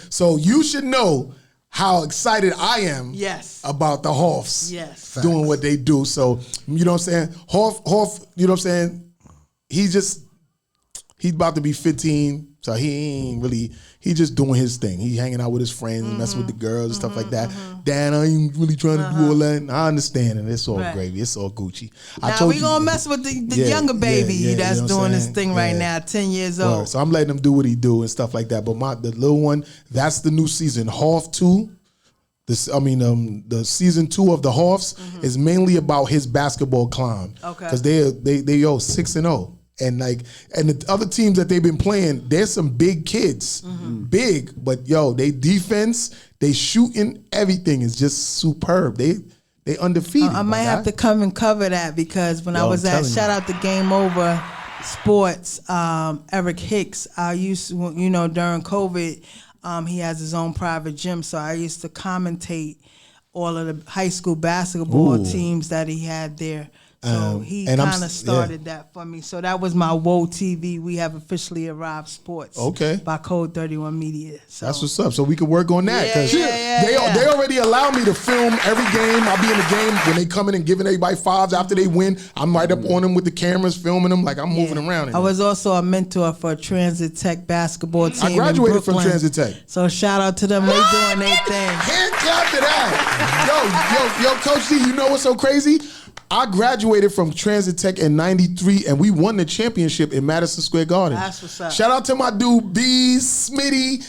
So you should know how excited I am Yes. about the Hoffs Yes. doing what they do. So, you know what I'm saying? Hoff, you know what I'm saying? He's about to be 15. So he's just doing his thing. He hanging out with his friends, messing with the girls and stuff like that. Dad, I ain't really trying to do all that. I understand, and it's all Right. gravy. It's all Gucci. Now we gonna mess with the younger baby that's you know what I'm doing this saying? thing right Yeah. now, 10 years Word. old. So I'm letting him do what he do and stuff like that. But the little one, that's the new season. Hoff 2. The season 2 of the Hoffs is mainly about his basketball climb. Okay. Because they 6-0. And the other teams that they've been playing, there's some big kids. Big, but they defense, they shooting, everything is just superb. They undefeated. I might have to come and cover that, because when I was at shout out to Game Over Sports, Eric Hicks, I used to, during COVID, he has his own private gym, so I used to commentate all of the high school basketball teams that he had there. So he kind of started that for me. So that was my Whoa TV. We have officially arrived sports. Okay. By Code 31 Media. So That's what's up. So we could work on that. Cause they already allow me to film every game. I'll be in the game when they come in and giving everybody fives after they win. I'm right up on them with the cameras, filming them like I'm moving around. I was also a mentor for a Transit Tech basketball team. I graduated in from Brooklyn. Transit Tech. So shout out to them. They doing their thing. Hand clap to that. Yo, Coach D, you know what's so crazy? I graduated from Transit Tech in '93, and we won the championship in Madison Square Garden. That's what's up. Shout out to my dude B, Smitty,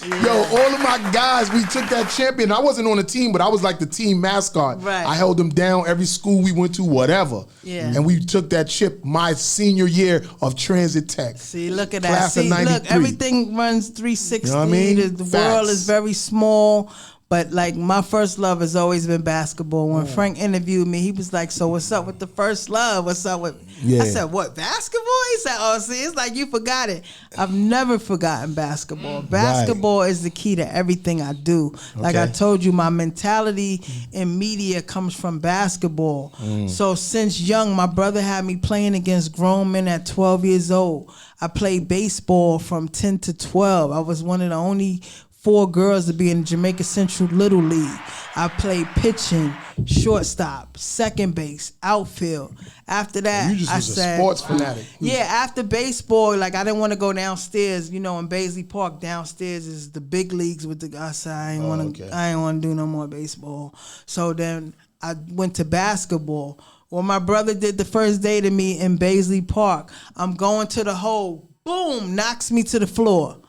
all of my guys. We took that champion. I wasn't on the team, but I was like the team mascot. Right. I held them down every school we went to, whatever. Yeah. And we took that chip my senior year of Transit Tech. See, look at that. Class of See, 93. look, everything runs 360. You know what I mean? The Facts. world is very small. But my first love has always been basketball. When Frank interviewed me, he was like, "So what's up with the first love? What's up with?" Yeah. I said, "What, basketball?" He said, "Oh, see, it's like you forgot it." I've never forgotten basketball. Basketball is the key to everything I do. Like I told you, my mentality in media comes from basketball. So since young, my brother had me playing against grown men at 12 years old. I played baseball from 10 to 12. I was one of the only 4 girls to be in the Jamaica Central Little League. I played pitching, shortstop, second base, outfield. After that, You just I was said, a sports fanatic. yeah, after baseball, like I didn't want to go downstairs. You know, in Baisley Park, downstairs is the big leagues with the. I said I ain't want to. I ain't want to do no more baseball. So then I went to basketball. Well, my brother did the first day to me in Baisley Park. I'm going to the hole. Boom, knocks me to the floor.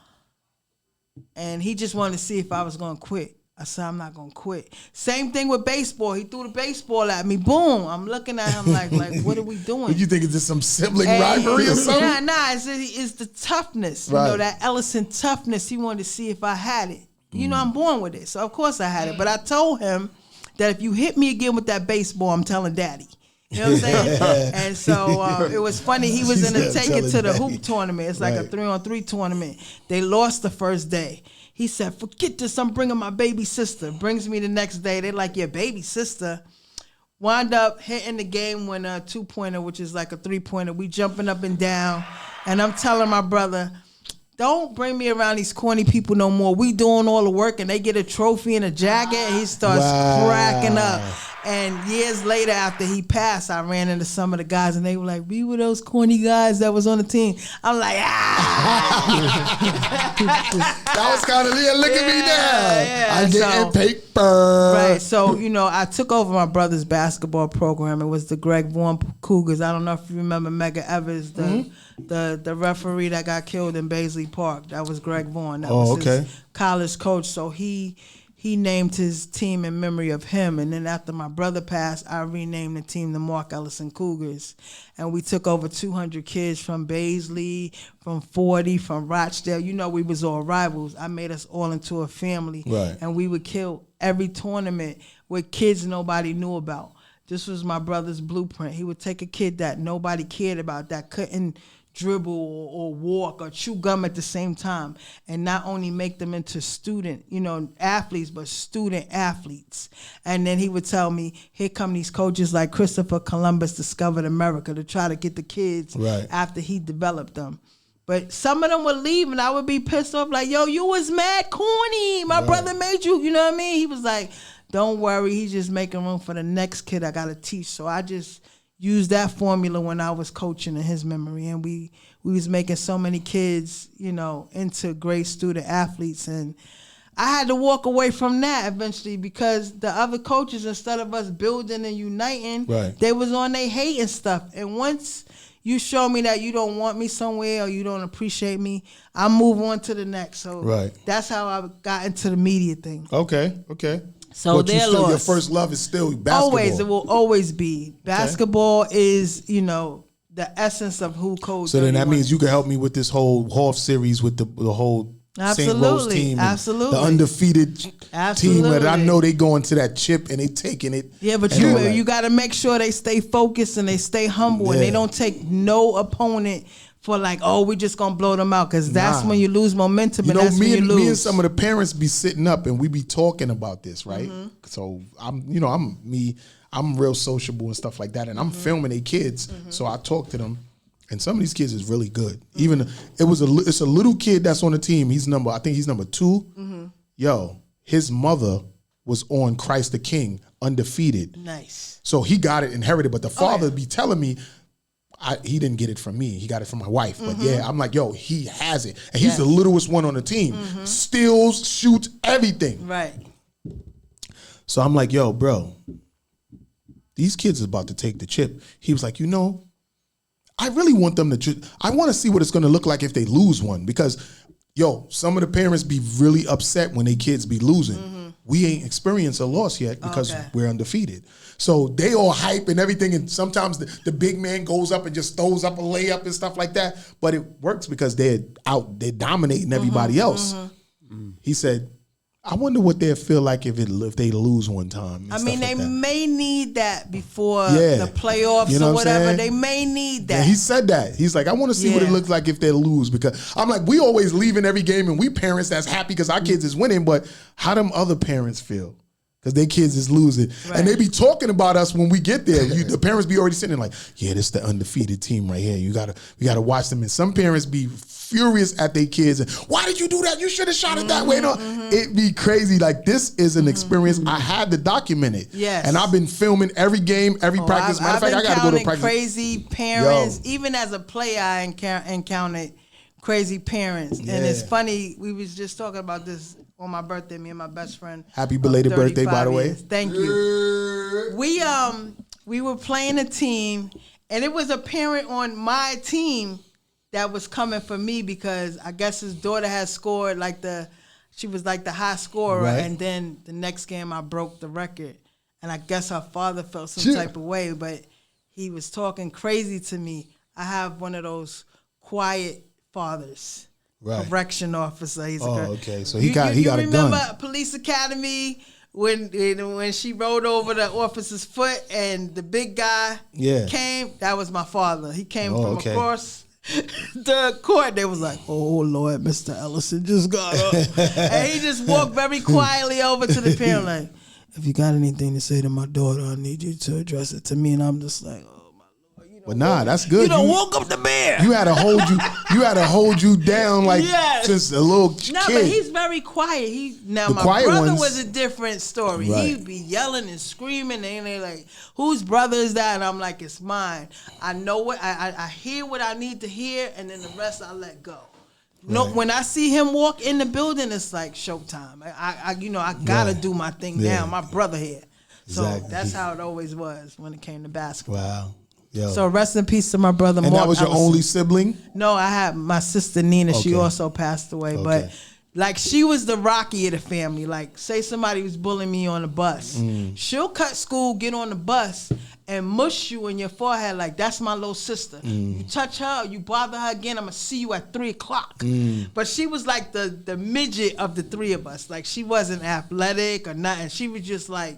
And he just wanted to see if I was going to quit. I said, I'm not going to quit. Same thing with baseball. He threw the baseball at me. Boom. I'm looking at him like what are we doing? What you think, is this some sibling rivalry or something? Nah, it's the toughness. Right. You know, that Ellison toughness. He wanted to see if I had it. You know, I'm born with it. So, of course, I had it. But I told him that if you hit me again with that baseball, I'm telling Daddy. You know what I'm saying? And so it was funny. He was in a take it to the hoop tournament. It's like a 3-on-3 tournament. They lost the first day. He said, forget this. I'm bringing my baby sister. Brings me the next day. They're like, your baby sister. Wind up hitting the game winner, 2-pointer, which is like a 3-pointer. We jumping up and down. And I'm telling my brother, don't bring me around these corny people no more. We doing all the work, and they get a trophy and a jacket, and he starts cracking up. And years later, after he passed, I ran into some of the guys, and they were like, we were those corny guys that was on the team. I'm like, That was kind of, look at me now. Yeah. I'm getting paper. Right. So, you know, I took over my brother's basketball program. It was the Greg Vaughn Cougars. I don't know if you remember Mega Evers, the referee that got killed in Baisley Park. That was Greg Vaughn. That was his college coach. So he named his team in memory of him. And then after my brother passed, I renamed the team the Mark Ellison Cougars. And we took over 200 kids from Baisley, from 40, from Rochdale. You know, we was all rivals. I made us all into a family. Right. And we would kill every tournament with kids nobody knew about. This was my brother's blueprint. He would take a kid that nobody cared about, that couldn't dribble or walk or chew gum at the same time, and not only make them into student, athletes, but student athletes. And then he would tell me, here come these coaches like Christopher Columbus discovered America to try to get the kids after he developed them. But some of them would leave, and I would be pissed off like, yo, you was mad corny. My brother made you, you know what I mean? He was like, don't worry, he's just making room for the next kid I got to teach. So I just used that formula when I was coaching in his memory, and we was making so many kids, into great student athletes. And I had to walk away from that eventually because the other coaches, instead of us building and uniting, they was on their hate and stuff. And once you show me that you don't want me somewhere or you don't appreciate me, I move on to the next. So that's how I got into the media thing. Okay. So but your first love is still basketball. Always, it will always be. Basketball is, the essence of who Code. So then that means you can help me with this whole Hoff series with the whole St. Rose team. Absolutely. The undefeated team that I know they going to that chip and they taking it. Yeah, but you got to make sure they stay focused and they stay humble and they don't take no opponent for like, oh, we just gonna blow them out, because that's when you lose momentum. And that's when you lose. Me and some of the parents be sitting up and we be talking about this, right? Mm-hmm. So I'm real sociable and stuff like that, and I'm filming their kids, so I talk to them, and some of these kids is really good. Even it's a little kid that's on the team. I think he's number 2. Yo, his mother was on Christ the King, undefeated. Nice. So he got it inherited, but the father be telling me, he didn't get it from me. He got it from my wife. But I'm like, yo, he has it. And he's the littlest one on the team. Steals, shoots, everything. Right. So I'm like, yo, bro, these kids is about to take the chip. He was like, I really want them to, I want to see what it's going to look like if they lose one. Because, some of the parents be really upset when their kids be losing. We ain't experienced a loss yet because we're undefeated. So they all hype and everything, and sometimes the big man goes up and just throws up a layup and stuff like that. But it works because they're dominating everybody else. He said, I wonder what they'll feel like if they lose one time. I mean, they may need that before the playoffs or whatever. They may need that. Yeah, he said that. He's like, I want to see what it looks like if they lose, because I'm like, we always leaving every game and we parents that's happy because our kids is winning, but how them other parents feel? because their kids is losing. Right. And they be talking about us when we get there. The parents be already sitting there like, yeah, this the undefeated team right here. We gotta watch them. And some parents be furious at their kids. And, why did you do that? You should have shot it that way. No, it be crazy. Like, this is an experience. I had to document it. Yes. And I've been filming every game, every practice. Matter of fact, I got to go to practice. Crazy parents. Even as a player, I encountered crazy parents. And it's funny, we was just talking about this on my birthday, me and my best friend. Happy belated birthday, by the way. Thank you. We were playing a team, and it was a parent on my team that was coming for me because I guess his daughter had scored she was like the high scorer, right. And then the next game I broke the record, and I guess her father felt some type of way, but he was talking crazy to me. I have one of those quiet fathers, right. Correction officer. He's okay. So he got a gun. You remember Police Academy when she rode over the officer's foot and the big guy came? That was my father. He came from across the court. They was like, oh Lord, Mr. Ellison just got up. And he just walked very quietly over to the parent like, if you got anything to say to my daughter, I need you to address it to me. And I'm just like, oh my Lord. But nah, that's good. You done woke up the bear. You had to hold you down like since a little kid. No, but he's very quiet. My brother was a different story. Right. He'd be yelling and screaming, and they're like, whose brother is that? And I'm like, it's mine. I know what I hear what I need to hear, and then the rest I let go. No, when I see him walk in the building, it's like showtime. I gotta do my thing now. My brother here. So that's how it always was when it came to basketball. Wow. Yo. So rest in peace to my brother. And Mark that was your Ellison. only sibling? No, I had my sister Nina. She also passed away. But like, she was the Rocky of the family. Like, say somebody was bullying me on the bus. She'll cut school, get on the bus, and mush you in your forehead like, that's my little sister. You touch her, you bother her again, I'm going to see you at 3 o'clock. But she was like the midget of the three of us. Like, she wasn't athletic or nothing. She was just like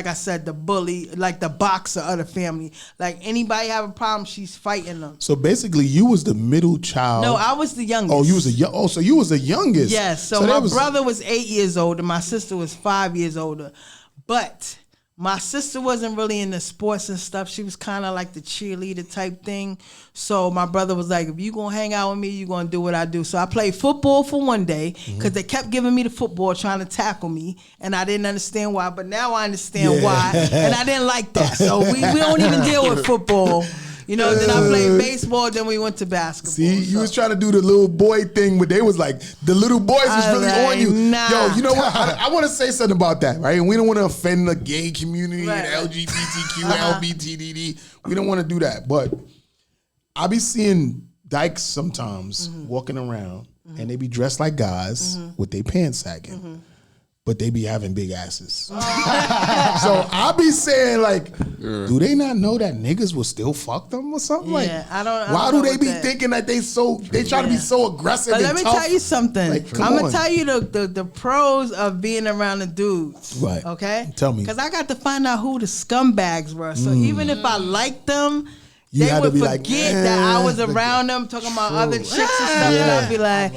I said, the bully, like the boxer of the family. Like, anybody have a problem, she's fighting them. So basically, you was the middle child. No, I was the youngest. Oh, so you was the youngest. Yes. So my brother was 8 years older. My sister was 5 years older. But my sister wasn't really into sports and stuff. She was kind of like the cheerleader type thing. So my brother was like, if you going to hang out with me, you going to do what I do. So I played football for one day because they kept giving me the football, trying to tackle me. And I didn't understand why. But now I understand why. And I didn't like that. So we don't even deal with football. You know, then I played baseball, then we went to basketball. See, you was trying to do the little boy thing, but they was like, the little boys was really on you. Nah. Yo, you know what? I want to say something about that, right? And we don't want to offend the gay community and LGBTQ, LBTDD. We don't want to do that. But I be seeing dykes sometimes walking around, and they be dressed like guys with their pants sagging. But they be having big asses. So I be saying, like, do they not know that niggas will still fuck them or something? Like, why do they be thinking that they try to be so aggressive but and let me tough? tell you something. Like, I'm going to tell you the pros of being around the dudes. Right. Okay? Tell me. Because I got to find out who the scumbags were. So even if I liked them, You they had would to be forget like, that I was around them talking about other chicks and stuff, and I'd be like,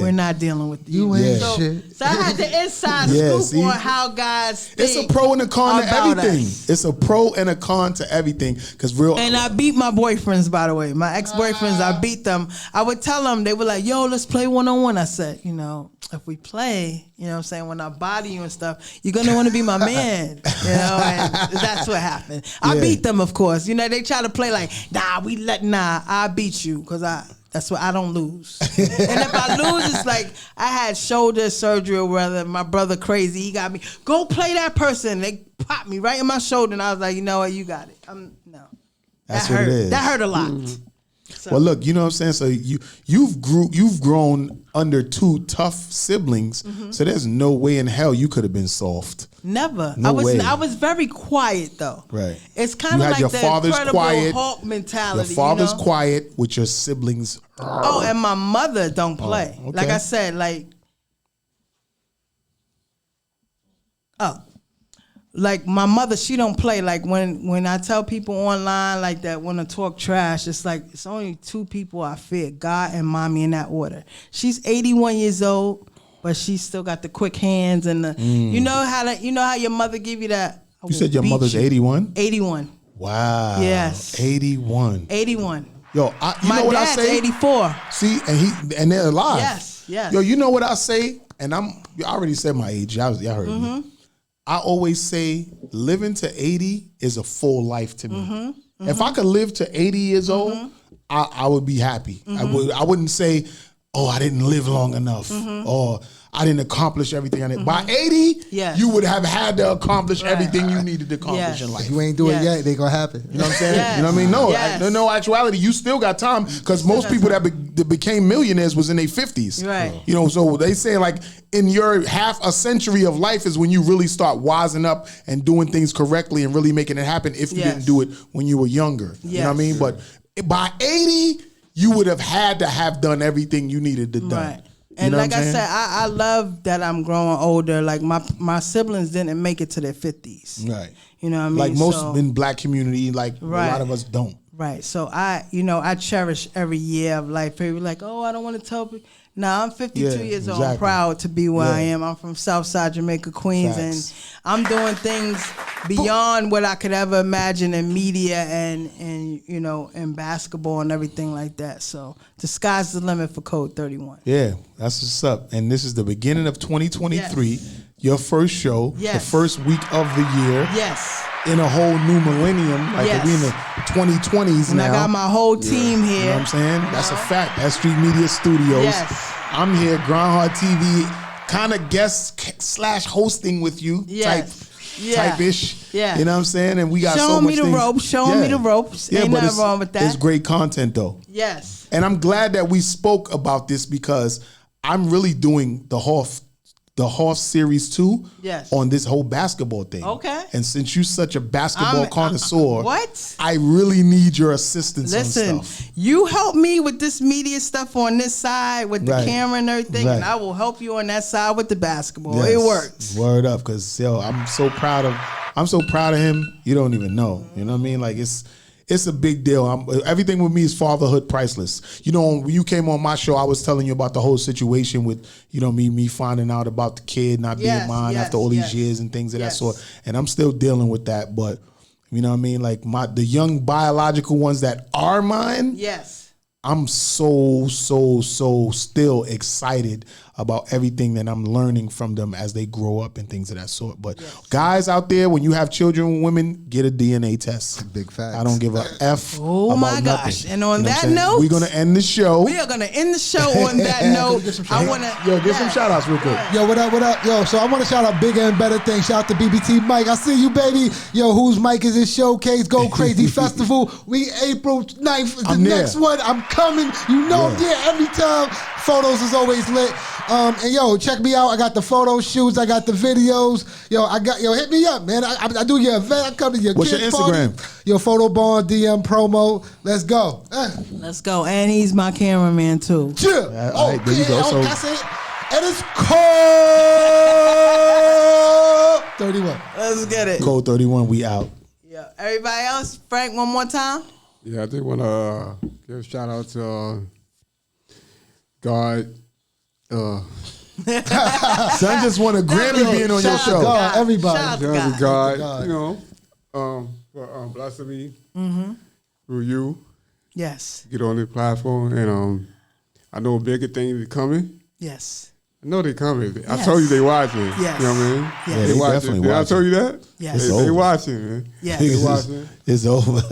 we're not dealing with you. You ain't shit. So I had the inside scoop on how guys think. It's a pro and a con to everything. Us. It's a pro and a con to everything. And I beat my boyfriends, by the way. My ex-boyfriends, I beat them. I would tell them, they were like, yo, let's play one-on-one. I said, if we play, you know what I'm saying, when I body you and stuff, you're going to want to be my man. And that's what happened. I beat them, of course. They try to play like, I beat you because that's what I don't lose. And if I lose, it's like I had shoulder surgery or whether my brother crazy, he got me, go play that person. They popped me right in my shoulder and I was like, you know what, you got it. No. That's that what hurt. it is. That hurt a lot. So. Well, look, you know what I'm saying? So you've grown under two tough siblings, so there's no way in hell you could have been soft. Never. No way. I was very quiet though. Right. It's kind of like your the father's Incredible quiet, Hulk mentality. Your father's quiet with your siblings. Oh, and my mother don't play. Okay. Like I said, like my mother, she don't play. Like when I tell people online like that want to talk trash, it's like it's only two people I fear: God and mommy, in that order. She's 81 years old. but she still got the quick hands and the. You know how your mother give you that. You said your mother's 81? 81. Wow. Yes. 81. 81. Yo, you My know what I dad's say? 84. See, and they're alive. Yes, yes. Yo, you know what I say? And I already said my age. Y'all heard me. I always say living to 80 is a full life to me. If I could live to 80 years old, I would be happy. I wouldn't say, oh, I didn't live long enough, or I didn't accomplish everything I did. By 80, you would have had to accomplish everything you needed to accomplish in life. If you ain't do it yet, it ain't gonna happen. You know what I'm saying? You know what I mean? No actuality, you still got time, because most people that became millionaires was in their 50s. Right. You know, so they say like in your half a century of life is when you really start wising up and doing things correctly and really making it happen if you didn't do it when you were younger. You know what I mean? But by 80, you would have had to have done everything you needed to do. Right. And like I said, I love that I'm growing older. Like my siblings didn't make it to their 50s. Right. You know what I mean? Like most in black community, like a lot of us don't. Right. So I cherish every year of life. People like, oh, I don't want to tell people. No, I'm 52 years old. I'm proud to be where I am. I'm from Southside Jamaica, Queens, and I'm doing things beyond what I could ever imagine in media and in basketball and everything like that. So the sky's the limit for Code 31. Yeah, that's what's up. And this is the beginning of 2023. Your first show, the first week of the year. Yes. In a whole new millennium, like we in the 2020s and now. I got my whole team here. You know what I'm saying? That's a fact. S.STREET Media Studios. Yes. I'm here, Groundhog TV, kind of guest / hosting with you, type-ish. Yeah. You know what I'm saying? And we got showing so much me the things. ropes. Showing me the ropes. Ain't nothing wrong with that. It's great content though. Yes. And I'm glad that we spoke about this, because I'm really doing the Hoff Series 2 on this whole basketball thing. Okay. And since you're such a basketball connoisseur, I really need your assistance on stuff. You help me with this media stuff on this side with the camera and everything, and I will help you on that side with the basketball. It works. Word up, because I'm so proud of him. You don't even know. You know what I mean? Like it's a big deal. Everything with me is fatherhood priceless. You know, when you came on my show, I was telling you about the whole situation with, me finding out about the kid not being mine after all these years and things of that sort. And I'm still dealing with that. But, you know what I mean? Like the young biological ones that are mine. Yes. I'm so still excited about everything that I'm learning from them as they grow up and things of that sort. But guys out there, when you have children and women, get a DNA test. Big fact. I don't give a F. Oh about my gosh. nothing. And on that note, we're gonna end the show. We are gonna end the show on that note. I wanna get some shout outs real quick. Yo, what up? Yo, so I want to shout out Bigger and Better Things. Shout out to BBT Mike. I see you, baby. Yo, Whose Mike is this showcase? Go Crazy Festival. We April 9th is the next one. I'm coming. You know I'm there every time. Photos is always lit. And yo, check me out. I got the photo shoots. I got the videos. Hit me up, man. I do your event. I come to your What's your Instagram? Party. Yo, photo bond DM promo. Let's go. Let's go. And he's my cameraman too. Yeah. All right, there you go. So that's it. And it's Code 31. Let's get it. Code 31. We out. Yeah. Everybody else, Frank, one more time. Yeah, I just want to give a shout out to God. Son just won a Grammy being on your show. God, everybody. Shout out to God. You know, for blessing me through you. Yes. Get on the platform, and I know bigger things are coming. Yes. I know they coming. I told you they watching. Yes. You know what I mean? Yes. Yeah, They watching. definitely Did I watching. tell you that? Yes. They watching, man. Yes. They watching. It's over.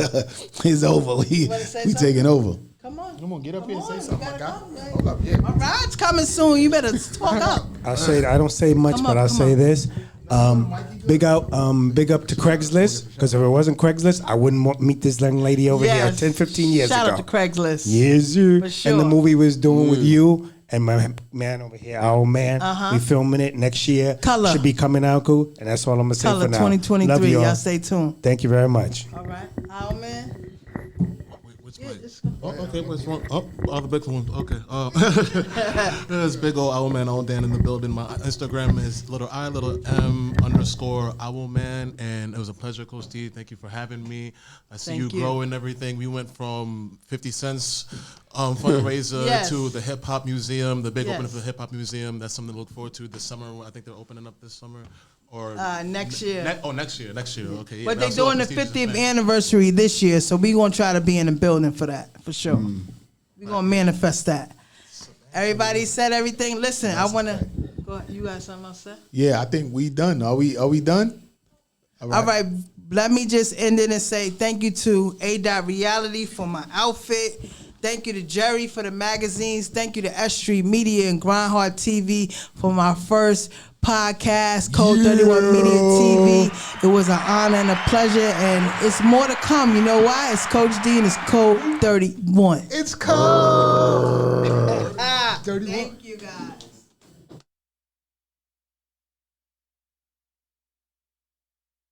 It's over. We taking over. Come on. Come on, get up here and say something, my guy. Hold up, yeah. My ride's coming soon. You better talk up. I don't say much, but I'll say this. Big up to Craigslist, because if it wasn't Craigslist, I wouldn't meet this young lady over here 10, 15 years Shout ago. out to Craigslist. Yes, sir. For sure. And the movie was doing with you and my man over here, our old man. We filming it next year. Color. Should be coming out cool. And that's all I'm going to say Color for now. 2023. Love you all. Y'all stay tuned. Thank you very much. All right. Our man. Oh, okay, what's wrong? Oh, all the big ones. Okay. There's big old Owlman Owldan in the building. My Instagram is _Owlman, and it was a pleasure, Coach D. Thank you for having me. I see you grow and everything. We went from 50 cents fundraiser to the Hip Hop Museum, the big opening for the Hip Hop Museum. That's something to look forward to this summer. I think they're opening up this summer. Or next year. Next year. Okay. Yeah, but they're doing the 50th anniversary this year, so we're going to try to be in the building for that, for sure. We're going to manifest that. Everybody said everything. Listen, I want to... Go ahead. You got something else to say? Yeah, I think we done. Are we done? All right. Let me just end it and say thank you to A.Reality for my outfit. Thank you to Jerry for the magazines. Thank you to S.STREET Media and Grindhard TV for my first podcast, Code 31 Media TV. It was an honor and a pleasure, and it's more to come. You know why? It's Coach D and it's Code 31. It's Code 31. Thank you, guys.